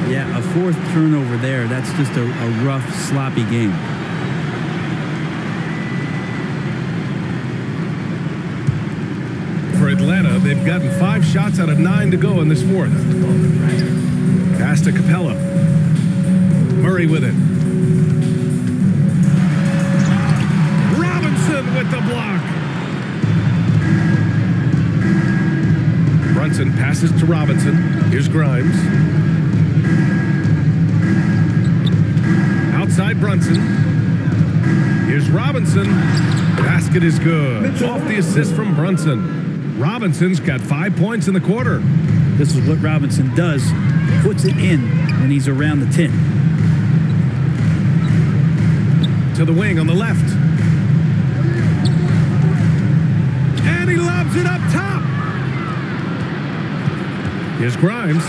[SPEAKER 4] Yeah, a 4th turnover there. That's just a rough, sloppy game.
[SPEAKER 1] For Atlanta, they've gotten 5 shots out of 9 to go in this 4th. Pass to Capella. Murray with it. Robinson with the block. Brunson passes to Robinson. Here's Grimes. Outside Brunson. Here's Robinson. Basket is good. Off the assist from Brunson. Robinson's got 5 points in the quarter.
[SPEAKER 4] This is what Robinson does. Puts it in when he's around the 10.
[SPEAKER 1] To the wing on the left. And he lobs it up top. Here's Grimes.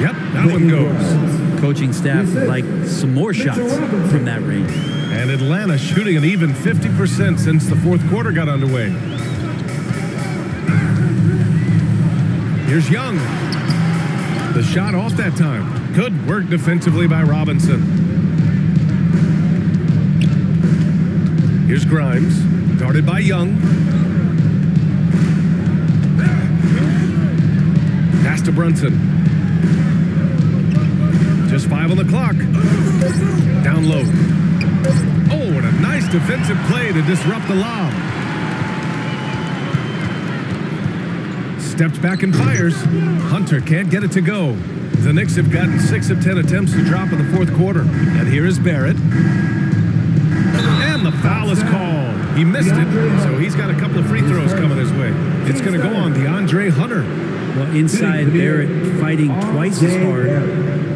[SPEAKER 1] Yep, that one goes.
[SPEAKER 4] Coaching staff like some more shots from that range.
[SPEAKER 1] And Atlanta shooting an even 50% since the 4th quarter got underway. Here's Young. The shot off that time. Good work defensively by Robinson. Here's Grimes, guarded by Young. Pass to Brunson. Just 5 on the clock. Down low. Oh, and a nice defensive play to disrupt the lob. Steps back and fires. Hunter can't get it to go. The Knicks have gotten 6 of 10 attempts to drop in the 4th quarter. And here is Barrett. And the foul is called. He missed it, so he's got a couple of free throws coming his way. It's going to go on DeAndre Hunter.
[SPEAKER 4] Well, inside Barrett fighting twice as hard,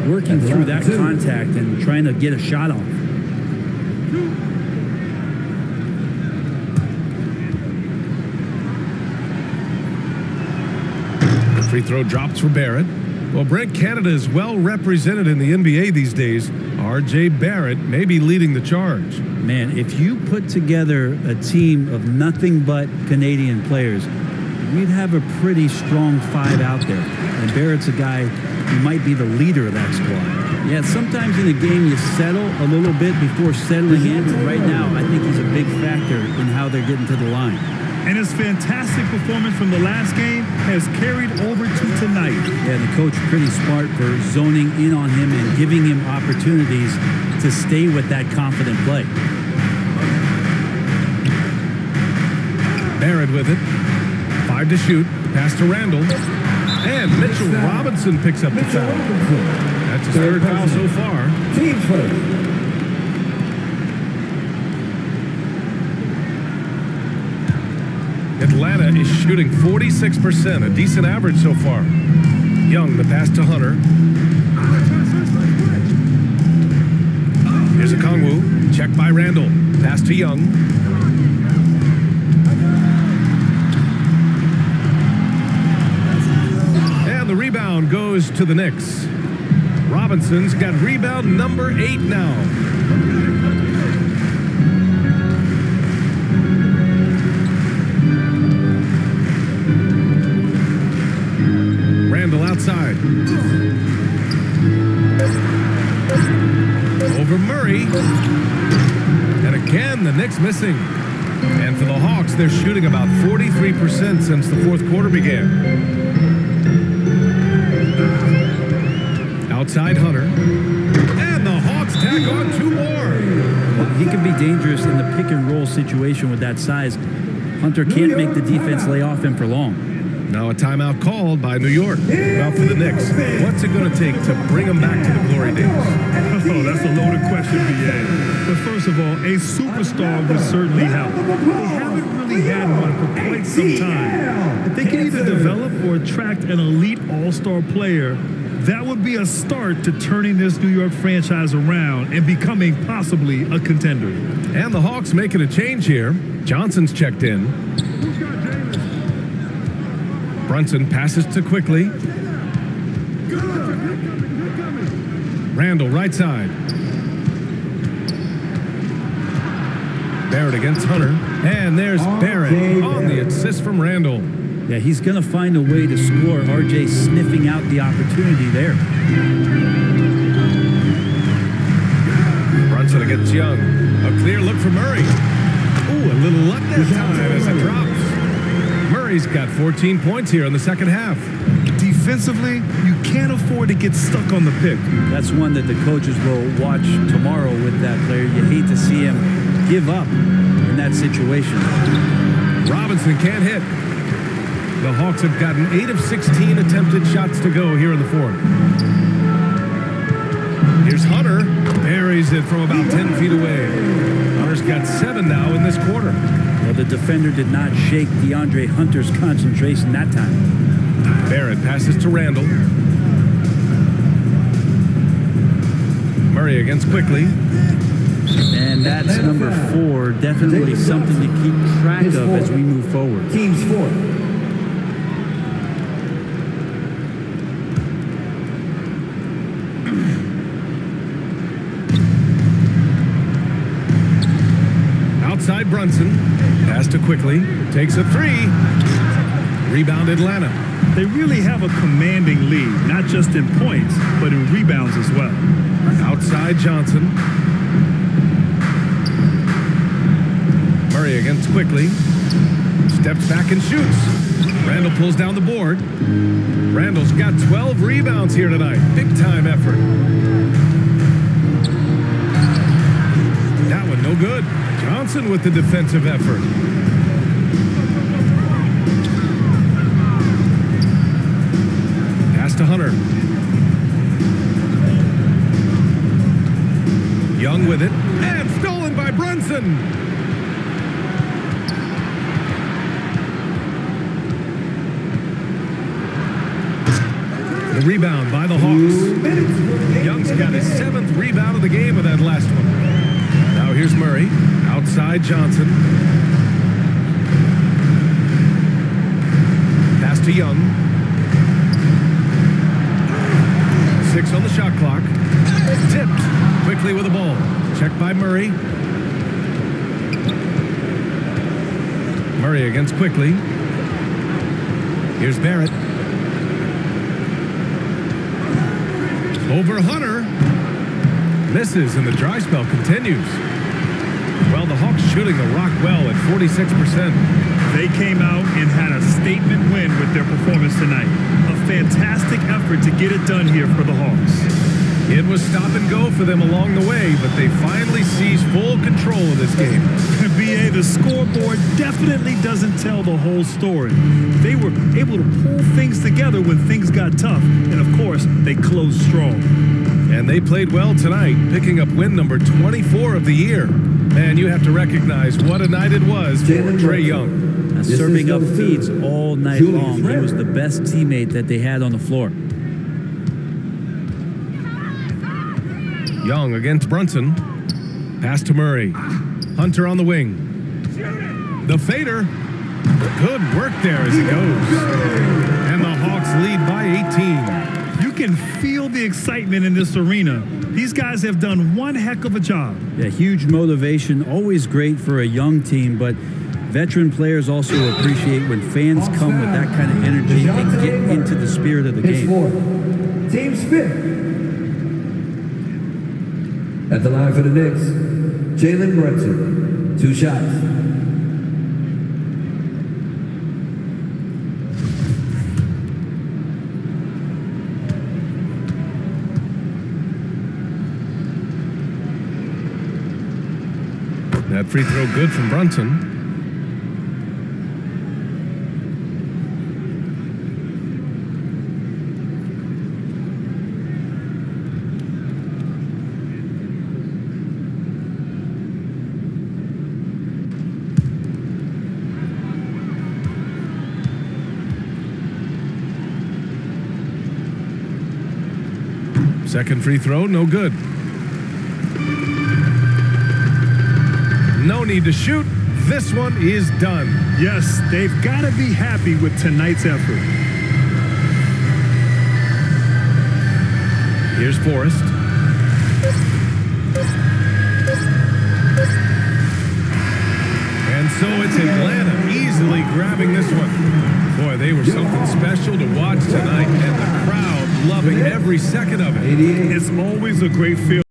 [SPEAKER 4] working through that contact and trying to get a shot off.
[SPEAKER 1] The free throw drops for Barrett. Well, Brent, Canada is well represented in the NBA these days. R.J. Barrett may be leading the charge.
[SPEAKER 4] Man, if you put together a team of nothing but Canadian players, we'd have a pretty strong five out there. And Barrett's a guy who might be the leader of that squad. Yeah, sometimes in a game you settle a little bit before settling in. But right now, I think he's a big factor in how they're getting to the line.
[SPEAKER 3] And his fantastic performance from the last game has carried over to tonight.
[SPEAKER 4] Yeah, the coach pretty smart for zoning in on him and giving him opportunities to stay with that confident play.
[SPEAKER 1] Barrett with it. 5 to shoot. Pass to Randall. And Mitchell Robinson picks up the foul. That's his third foul so far.
[SPEAKER 5] Team first.
[SPEAKER 1] Atlanta is shooting 46%, a decent average so far. Young, the pass to Hunter. Here's a Kongwu. Check by Randall. Pass to Young. And the rebound goes to the Knicks. Robinson's got rebound number 8 now. Outside. Over Murray. And again, the Knicks missing. And for the Hawks, they're shooting about 43% since the fourth quarter began. Outside Hunter. And the Hawks tack on 2 more.
[SPEAKER 4] Well, he can be dangerous in the pick and roll situation with that size. Hunter can't make the defense lay off him for long.
[SPEAKER 1] Now a timeout called by New York. Well, for the Knicks, what's it going to take to bring them back to the glory days?
[SPEAKER 3] Oh, that's a loaded question, B.A. But first of all, a superstar would certainly help. They haven't really had one for quite some time. If they can either develop or attract an elite all-star player, that would be a start to turning this New York franchise around and becoming possibly a contender.
[SPEAKER 1] And the Hawks making a change here. Johnson's checked in. Brunson passes to Quickly. Randall, right side. Barrett against Hunter. And there's Barrett on the assist from Randall.
[SPEAKER 4] Yeah, he's going to find a way to score. RJ sniffing out the opportunity there.
[SPEAKER 1] Brunson against Young. A clear look for Murray. Ooh, a little luck that time as it drops. Murray's got 14 points here in the second half.
[SPEAKER 3] Defensively, you can't afford to get stuck on the pick.
[SPEAKER 4] That's one that the coaches will watch tomorrow with that player. You hate to see him give up in that situation.
[SPEAKER 1] Robinson can't hit. The Hawks have gotten 8 of 16 attempted shots to go here in the fourth. Here's Hunter. Buries it from about 10 feet away. Hunter's got 7 now in this quarter.
[SPEAKER 4] Well, the defender did not shake DeAndre Hunter's concentration that time.
[SPEAKER 1] Barrett passes to Randall. Murray against Quickly.
[SPEAKER 4] And that's number 4. Definitely something to keep track of as we move forward.
[SPEAKER 5] Team's fourth.
[SPEAKER 1] Outside Brunson. Pass to Quickly. Takes a 3. Rebound Atlanta.
[SPEAKER 3] They really have a commanding lead, not just in points, but in rebounds as well.
[SPEAKER 1] Outside Johnson. Murray against Quickly. Steps back and shoots. Randall pulls down the board. Randall's got 12 rebounds here tonight. Big time effort. That one no good. Johnson with the defensive effort. Pass to Hunter. Young with it. And stolen by Brunson. The rebound by the Hawks. Young's got his 7th rebound of the game with that last one. Now here's Murray. Outside Johnson. Pass to Young. 6 on the shot clock. Tipped quickly with the ball. Checked by Murray. Murray against Quickly. Here's Barrett. Over Hunter. Misses, and the dry spell continues. Well, the Hawks shooting the rock well at 46%.
[SPEAKER 3] They came out and had a statement win with their performance tonight. A fantastic effort to get it done here for the Hawks.
[SPEAKER 1] It was stop and go for them along the way, but they finally seized full control of this game.
[SPEAKER 3] BA, the scoreboard definitely doesn't tell the whole story. They were able to pull things together when things got tough, and of course, they closed strong.
[SPEAKER 1] And they played well tonight, picking up win number 24 of the year. Man, you have to recognize what a night it was for Trae Young.
[SPEAKER 4] Serving up feeds all night long. He was the best teammate that they had on the floor.
[SPEAKER 1] Young against Brunson. Pass to Murray. Hunter on the wing. The fader. Good work there as he goes. And the Hawks lead by 18.
[SPEAKER 3] You can feel the excitement in this arena. These guys have done one heck of a job.
[SPEAKER 4] Yeah, huge motivation. Always great for a young team, but veteran players also appreciate when fans come with that kind of energy and get into the spirit of the game.
[SPEAKER 5] Team's fifth. At the line for the Knicks, Jalen Brunson, 2 shots.
[SPEAKER 1] That free throw good from Brunson. Second free throw, no good. No need to shoot. This one is done.
[SPEAKER 3] Yes, they've got to be happy with tonight's effort.
[SPEAKER 1] Here's Forrest. And so it's Atlanta easily grabbing this one. Boy, they were something special to watch tonight, and the crowd loving every second of it.
[SPEAKER 3] It's always a great feeling.